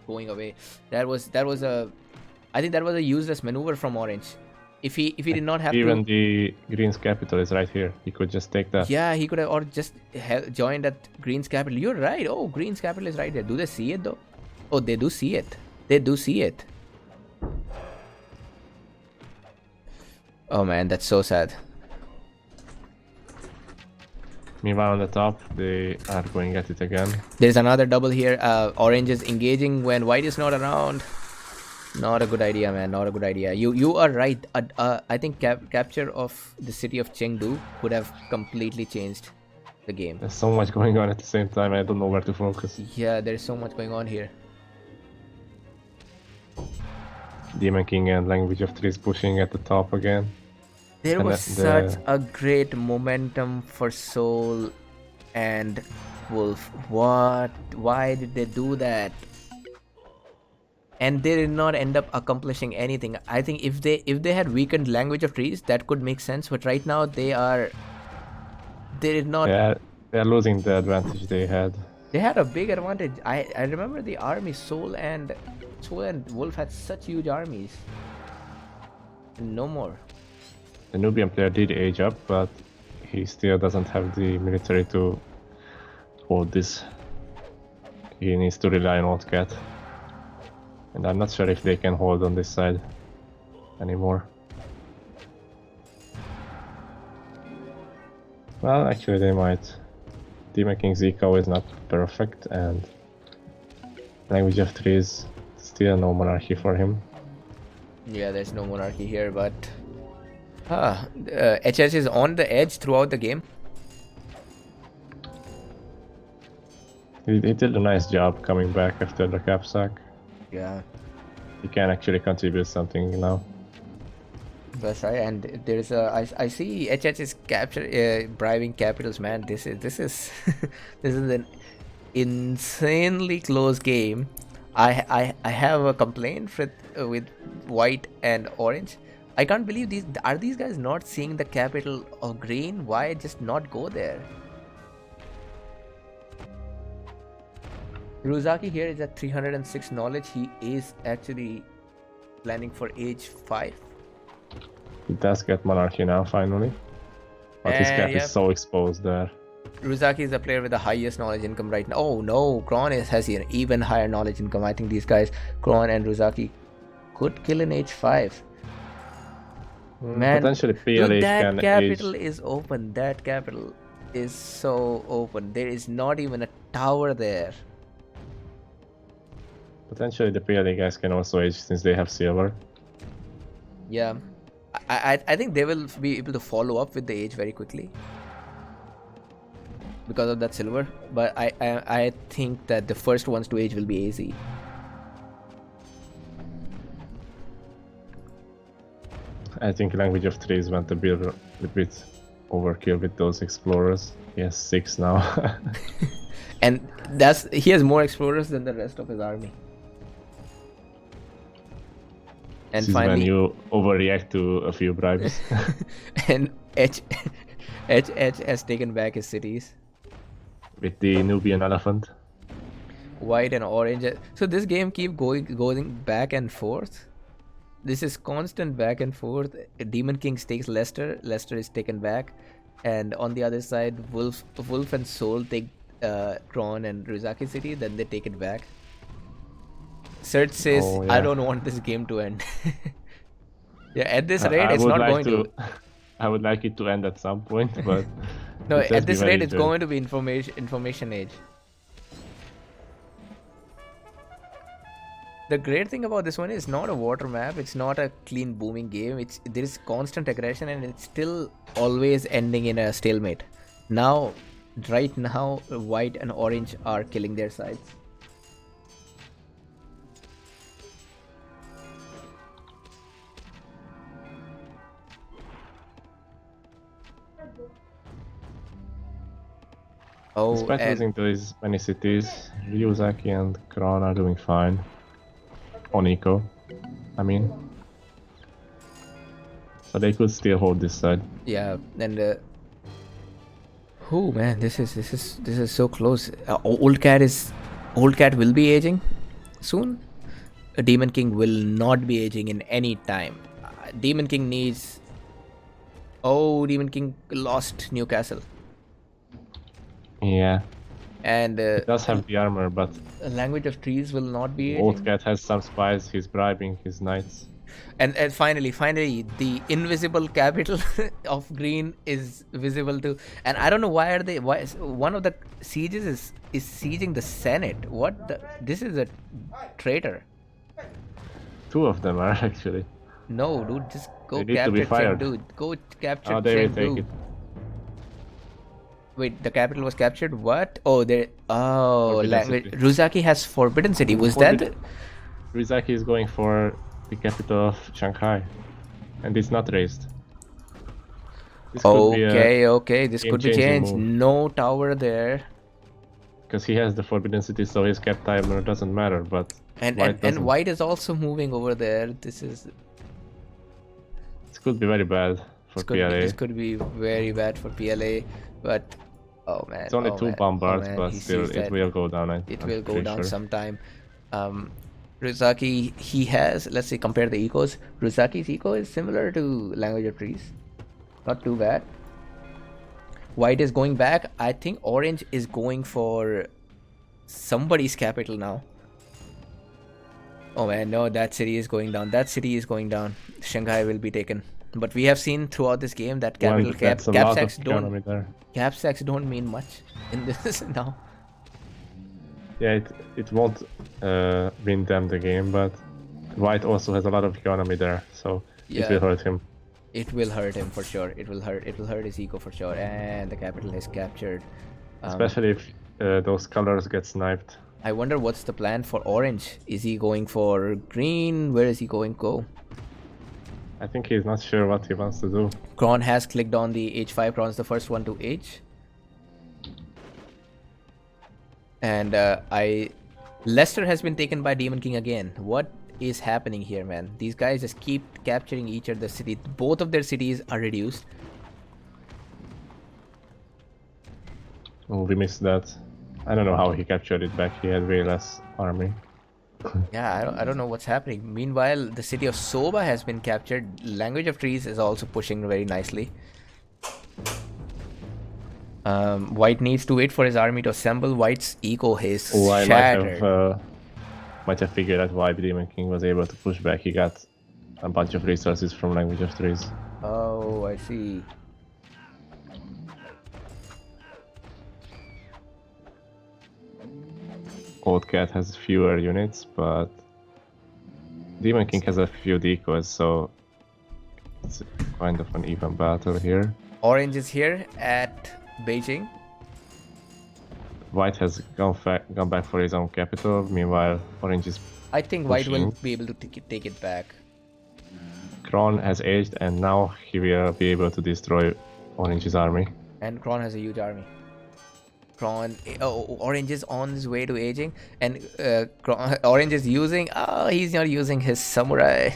going away. That was a... I think that was a useless maneuver from Orange. If he did not have even the Green's capital is right here. He could just take that. Yeah, he could have, or just joined at Green's capital. You're right. Oh, Green's capital is right there. Do they see it though? Oh, they do see it. They do see it. Oh man, that's so sad. Meanwhile, on the top, they are going at it again. There's another double here. Orange is engaging when White is not around. Not a good idea, man. Not a good idea. You are right. I think capture of the city of Chengdu would have completely changed the game. There's so much going on at the same time. I don't know where to focus. Yeah, there's so much going on here. Demon King and Language of Trees pushing at the top again. There was such a great momentum for Soul and Wolf. What? Why did they do that? And they did not end up accomplishing anything. I think if they had weakened Language of Trees, that could make sense. But right now they did not. Yeah, they are losing the advantage they had. They had a big advantage. I remember the army. Soul and Wolf had such huge armies. No more. The Nubian player did age up, but he still doesn't have the military to hold this. He needs to rely on Old Cat. And I'm not sure if they can hold on this side anymore. Well, actually they might. Demon King's eco is not perfect, and Language of Trees, still no monarchy for him. Yeah, there's no monarchy here, but HS is on the edge throughout the game. He did a nice job coming back after the cap sack. Yeah, He can actually contribute something now. that's right. And there's I see HS is bribing capitals. Man, this is this is an insanely close game. I have a complaint with white and orange. I can't believe these guys not seeing the capital of green. Why just not go there? Ruzaki here is at 306 knowledge. He is actually planning for age 5. He does get monarchy now, finally. But his cap is so exposed there. Ruzaki is the player with the highest knowledge income right now. Oh no, Kron has an even higher knowledge income. I think these guys, Kron and Ruzaki, could kill in age 5. Man, potentially PLA dude, that can capital age. is open. That capital is so open. There is not even a tower there. Potentially the PLA guys can also age since they have silver. Yeah, I think they will be able to follow up with the age very quickly because of that silver. But I think that the first ones to age will be AZ. I think Language of Trees went a bit overkill with those explorers. He has 6 now. And he has more explorers than the rest of his army. And this finally, is when you overreact to a few bribes. And H has taken back his cities. With the Nubian elephant. White and orange. So this game keep going back and forth. This is constant back and forth. Demon King takes Leicester. Leicester is taken back, and on the other side, Wolf and Soul take Kron and Rizaki City. Then they take it back. Search says, Oh, yeah. I don't want this game to end. Yeah, at this rate, it's not going to. I would like it to end at some point, but No, it at this rate, it's good. going to be information age. The great thing about this one is not a water map. It's not a clean booming game. There is constant aggression, and it's still always ending in a stalemate. Now, right now, white and orange are killing their sides. Oh, despite losing these many cities, Ryuzaki and Kron are doing fine. On eco, I mean. So they could still hold this side. Yeah, and oh man, this is so close. Old cat will be aging soon. Demon King will not be aging in any time. Demon King needs. Oh, Demon King lost Newcastle. Yeah. And it does have the armor, but Language of Trees will not be aging. Old Cat has some spies. He's bribing his knights. And finally, the invisible capital of green is visible too. And I don't know why one of the sieges is sieging the Senate. This is a traitor. 2 of them are actually. No, dude, just go They need to be capture fired. Chengdu. Go capture Oh, they will Chengdu. take it. Wait, the capital was captured? What? Oh, there. Oh, City. Ruzaki has Forbidden City. Was that? Ruzaki is going for the capital of Shanghai, and it's not raised. This Okay. This could be changed. Move. No tower there. Because he has the Forbidden City, so his cap timer doesn't matter. But and white is also moving over there. This could be very bad for PLA. This could be very bad for PLA, but. Oh man! It's only 2 bombards, but still, it will go down. It will go down sometime. Ruzaki, he has. Let's say compare the ecos. Ruzaki's eco is similar to Language of Trees. Not too bad. White is going back. I think orange is going for somebody's capital now. Oh man, no, that city is going down. Shanghai will be taken. But we have seen throughout this game that Well, capital that's a lot of capstacks economy there. don't mean much in this now. Yeah, it won't win them the game, but White also has a lot of economy there, so it will hurt him. It will hurt him for sure. It will hurt his eco for sure. And the capital is captured. Especially if those colors get sniped. I wonder what's the plan for orange. Is he going for green? Where is he going to go? I think he's not sure what he wants to do. Kron has clicked on the H5. Kron's the first one to H. And Leicester has been taken by Demon King again. What is happening here, man? These guys just keep capturing each other's city. Both of their cities are reduced. Oh, we missed that. I don't know how he captured it back. He had way less army. Yeah, I don't know what's happening. Meanwhile, the city of Soba has been captured. Language of Trees is also pushing very nicely. White needs to wait for his army to assemble. White's eco is shattered. I might have figured out why Demon King was able to push back. He got a bunch of resources from Language of Trees. Oh, I see. Old Cat has fewer units, but Demon King has a few decoys, so it's kind of an even battle here. Orange is here at Beijing. White has gone back for his own capital. Meanwhile, Orange is I think White will be able to take it back. Kron has aged, and now he will be able to destroy Orange's army. And Kron has a huge army. Orange is on his way to aging, and Orange is using. He's not using his samurai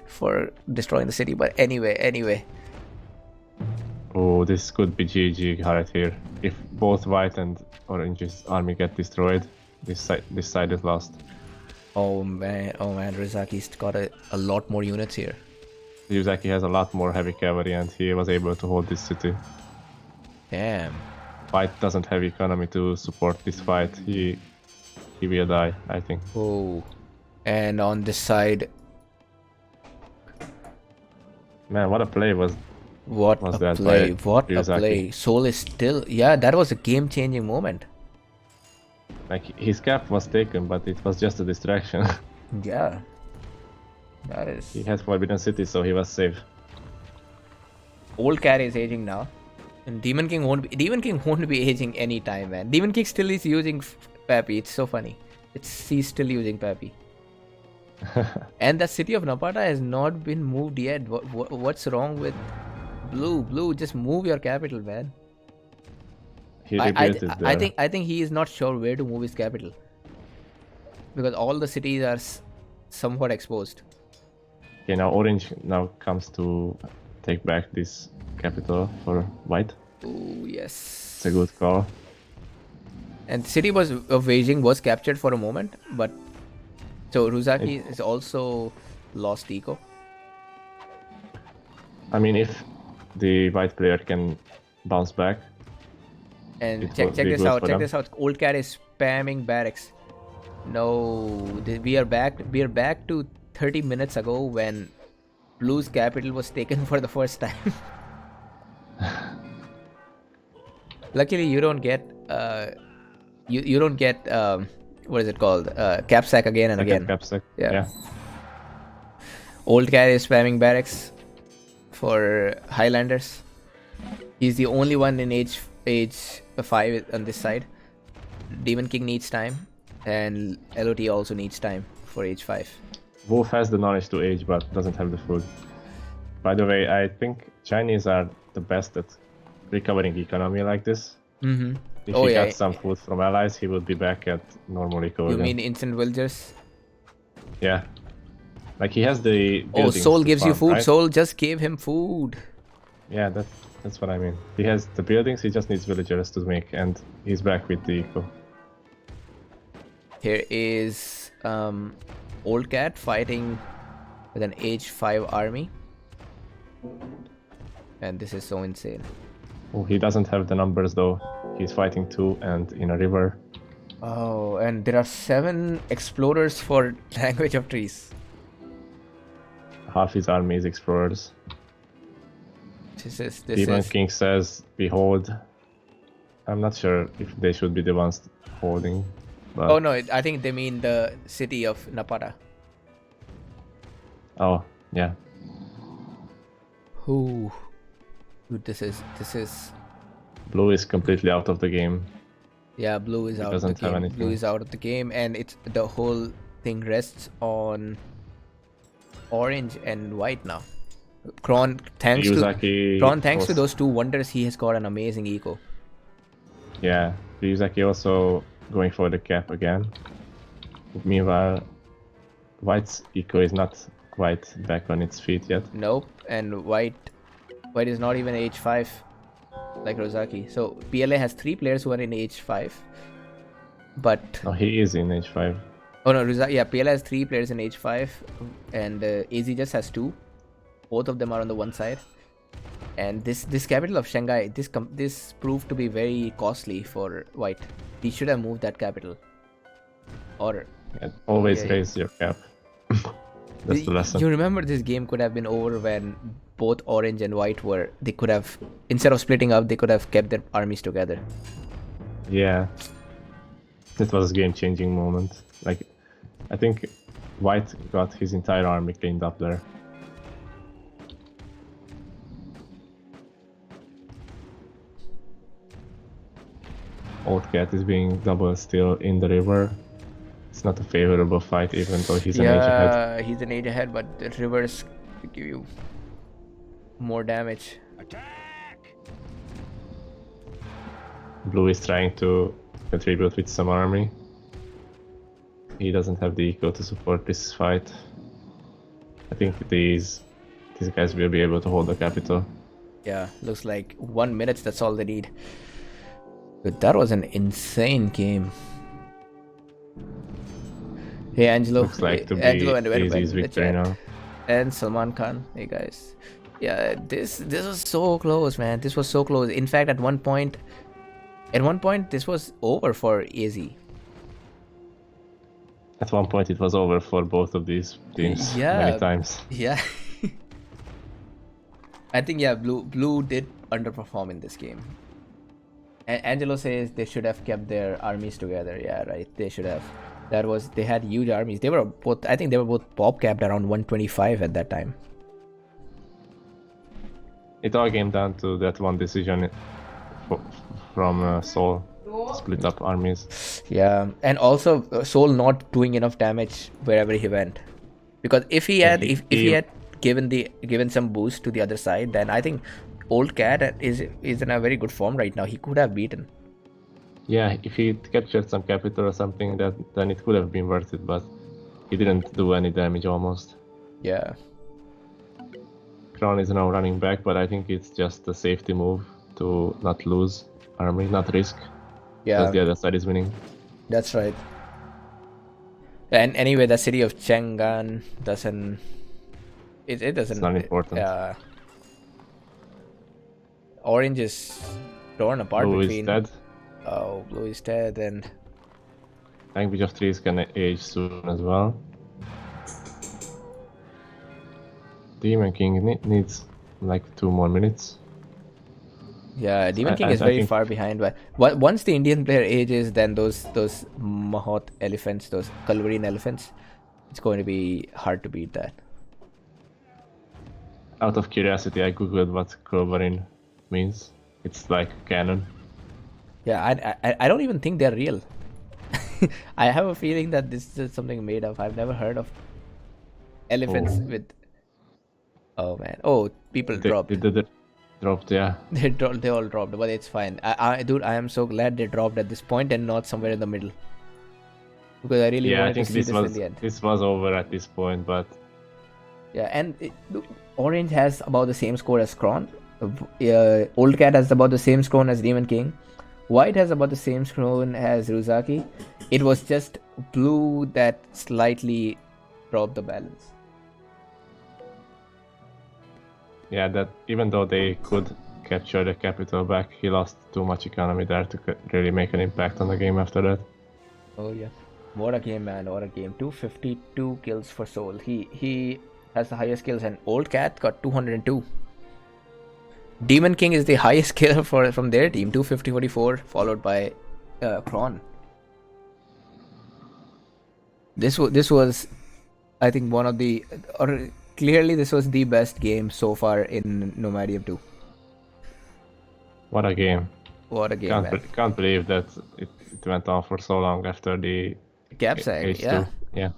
for destroying the city. But anyway. Oh, this could be GG right here. If both White and Orange's army get destroyed, this side is lost. Oh man, Rizaki's got a lot more units here. Ryuzaki has a lot more heavy cavalry, and he was able to hold this city. Damn. White doesn't have economy to support this fight. He will die, I think. Oh, and on this side, man, what a play was that play! by What a Ryuzaki. play! Soul is still, yeah, that was a game-changing moment. Like, his cap was taken, but it was just a distraction. Yeah, that is. He had Forbidden City, so he was safe. Old Cat is aging now, and Demon King won't be aging anytime, man. Demon King still is using Pappy. It's so funny. He's still using Pappy. And the city of Napata has not been moved yet. What's wrong with Blue? Just move your capital, man. I think he is not sure where to move his capital, because all the cities are somewhat exposed. Okay, now Orange now comes to take back this capital for White. Oh yes, it's a good call. And the city of Beijing was captured for a moment, but so Ryuzaki is also lost eco. I mean, if the White player can bounce back. And check this out. Old Cat is spamming barracks. No, we are back to 30 minutes ago when Blue's capital was taken for the first time. Luckily, you don't get you don't get what is it called? Capsack again and again. Capsack. Yeah. Old Cat is spamming barracks for Highlanders. He's the only one in age 5 on this side. Demon King needs time, and LOT also needs time for age 5. Wolf has the knowledge to age, but doesn't have the food. By the way, I think Chinese are the best at recovering economy like this. Mm-hmm. If he got some food from allies, he would be back at normal eco. You mean instant villagers? Yeah. Like, he has the buildings. Soul gives you food. Right? Soul just gave him food. Yeah, that's what I mean. He has the buildings, he just needs villagers to make, and he's back with the eco. Here is Old Cat fighting with an age 5 army. And this is so insane. Oh, he doesn't have the numbers though. He's fighting 2 and in a river. Oh, and there are 7 explorers for Language of Trees. Half his army is explorers. This Demon is. King says, "Behold." I'm not sure if they should be the ones holding. But... Oh no, I think they mean the city of Napata. Oh yeah. Ooh. Dude, this is. Blue is completely out of the game. Yeah, blue is out of the Doesn't have game. anything. Blue is out of the game, and it's the whole thing rests on orange and white now. Kron, thanks to those two wonders, he has got an amazing eco. Yeah, Ryuzaki also going for the cap again. Meanwhile, White's eco is not quite back on its feet yet. Nope, and white is not even age 5 like Rozaki. So PLA has 3 players who are in age 5, but no, he is in age 5. Oh no, yeah, PLA has 3 players in age 5, and AZ just has 2. Both of them are on the one side. And this capital of Shanghai, this proved to be very costly for White. He should have moved that capital. Or always raise your cap. That's the lesson. You remember this game could have been over when both Orange and White were. They could have, instead of splitting up, they could have kept their armies together. Yeah, it was a game-changing moment. Like, I think White got his entire army cleaned up there. Old Cat is being double still in the river. It's not a favorable fight, even though he's an age ahead. Yeah, he's an age ahead, but the rivers give you more damage. Attack! Blue is trying to contribute with some army. He doesn't have the eco to support this fight. I think these guys will be able to hold the capital. Yeah, looks like 1 minute, that's all they need. But that was an insane game. Hey Angelo. Looks like to be Angelo and AZ's victory now. And Salman Khan. Hey guys. Yeah, this was so close, man. This was so close. In fact, at one point this was over for AZ. At one point it was over for both of these teams many times. Yeah. I think blue did underperform in this game. Angelo says they should have kept their armies together. Yeah, right. They should have. They had huge armies. They were both, I think they were both pop capped around 125 at that time. It all came down to that one decision from Seoul. Split up armies. Yeah, and also Seoul not doing enough damage wherever he went. Because if he had given some boost to the other side, then I think Old Cat is in a very good form right now. He could have beaten. Yeah, if he captured some capital or something, then it could have been worth it, but he didn't do any damage almost. Yeah. Crown is now running back, but I think it's just a safety move to not lose army, not risk. Yeah. Because the other side is winning. That's right. And anyway, the city of Chang'an doesn't... It doesn't... It's not important. Orange is torn apart Blue between... is dead. Oh, blue is dead, and... Language of Trees can age soon as well. Demon King needs like 2 more minutes. Yeah, Demon King is very far behind. But once the Indian player ages, then those Mahot elephants, those Culverine elephants, it's going to be hard to beat that. Out of curiosity, I googled what Culverine means. It's like cannon. Yeah, I don't even think they're real. I have a feeling that this is something made up. I've never heard of elephants with... Oh man. Oh, people dropped. They dropped, yeah. They all dropped, but it's fine. Dude, I am so glad they dropped at this point and not somewhere in the middle. Because I really wanted to see this in the end. This was over at this point, but... Yeah, and Orange has about the same score as Kron. Old Cat has about the same score as Demon King. White has about the same score as Ryuzaki. It was just blue that slightly dropped the balance. Yeah, that even though they could capture the capital back, he lost too much economy there to really make an impact on the game after that. Oh yeah, what a game, man! What a game! 252 kills for Seoul. He has the highest kills, and Old Cat got 202. Demon King is the highest killer from their team, 250-44, followed by Kron. This was, I think, one of the, or clearly this was the best game so far in Nomadium 2. What a game! What a game, man! Can't believe that it went on for so long after the Capsag, H2. yeah.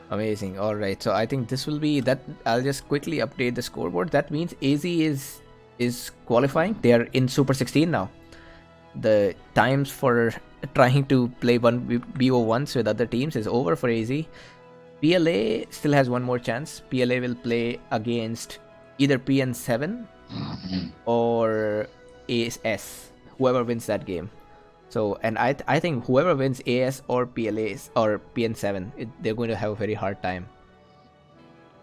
Amazing. All right, so I think this will be that. I'll just quickly update the scoreboard. That means AZ is qualifying. They are in Super 16 now. The times for trying to play BO1s with other teams is over for AZ. PLA still has one more chance. PLA will play against either PN7 or AS, whoever wins that game. So, and I think whoever wins AS or PLAs or PN7, they're going to have a very hard time.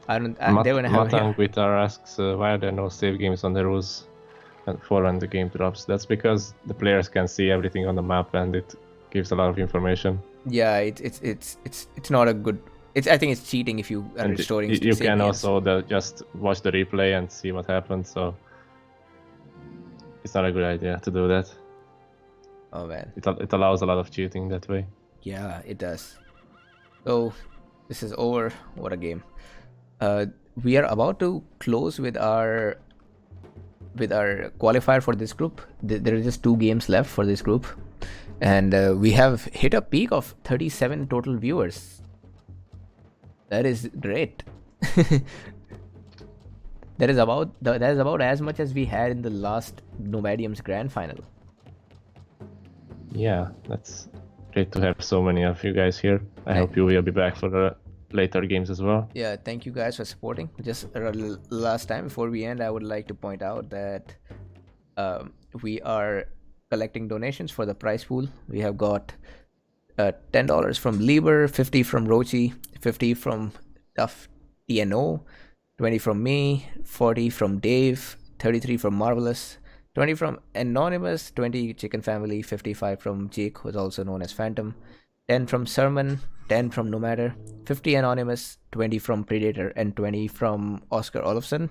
They're going to have. Matang Guitar asks why are there no save games on the rules for when the game drops. That's because the players can see everything on the map and it gives a lot of information. Yeah, it's not a good. I think it's cheating if you are restoring. You can games. Also just watch the replay and see what happened. So it's not a good idea to do that. Oh man, it allows a lot of cheating that way. Yeah, it does. So this is over. What a game. We are about to close with our qualifier for this group. There are just 2 games left for this group, and we have hit a peak of 37 total viewers. That is great. That is about as much as we had in the last Nomadium's grand final. Yeah, that's great to have so many of you guys here. I hope you will be back for the later games as well. Yeah, thank you guys for supporting. Just last time before we end, I would like to point out that we are collecting donations for the prize pool. We have got $10 from Lieber, 50 from Rochi, 50 from Tough TNO, 20 from me, 40 from Dave, 33 from Marvelous, 20 from Anonymous, 20 Chicken Family, 55 from Jake, who is also known as Phantom, 10 from Sermon, 10 from No Matter, 50 Anonymous, 20 from Predator, and 20 from Oscar Olofsson,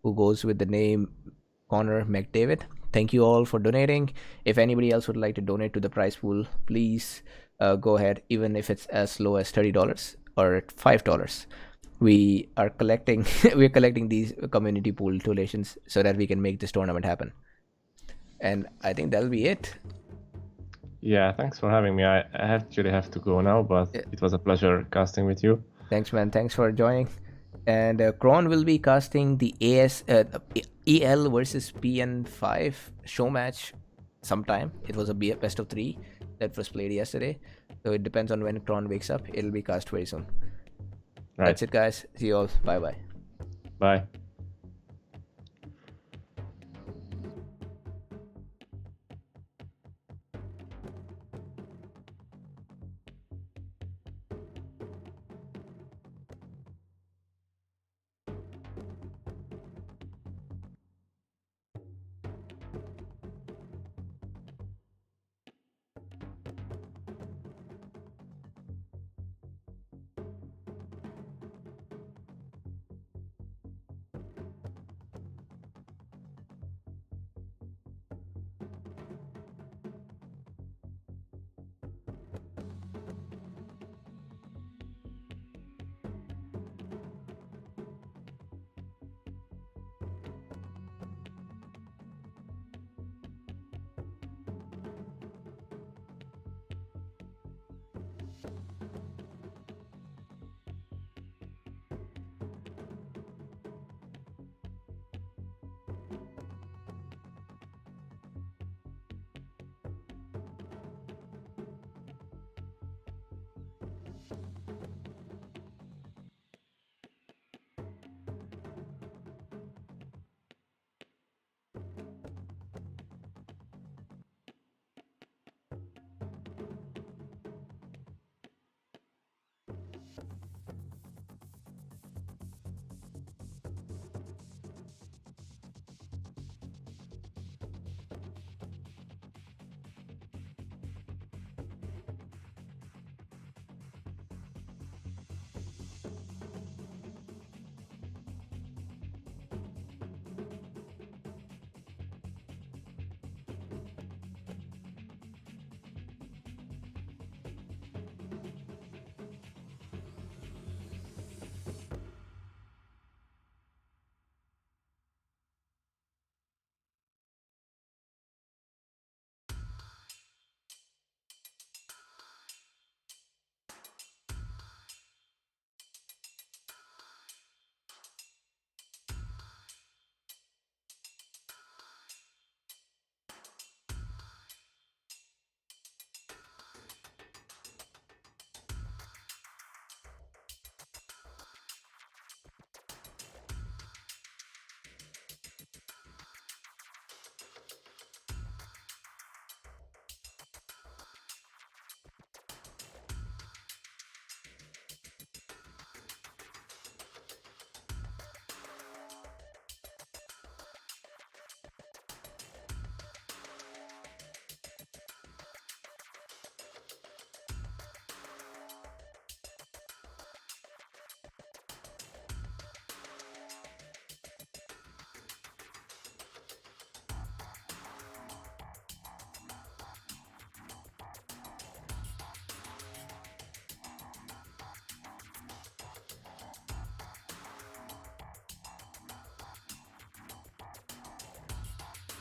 who goes with the name Connor McDavid. Thank you all for donating. If anybody else would like to donate to the prize pool, please go ahead, even if it's as low as $30 or $5. We are collecting these community pool donations so that we can make this tournament happen. And I think that'll be it. Yeah, thanks for having me. I actually have to go now, but it was a pleasure casting with you. Thanks, man. Thanks for joining. And Kron will be casting the EL versus PN5 show match sometime. It was a best of 3 that was played yesterday. So it depends on when Kron wakes up. It'll be cast very soon. Right. That's it, guys. See you all. Bye-bye. Bye.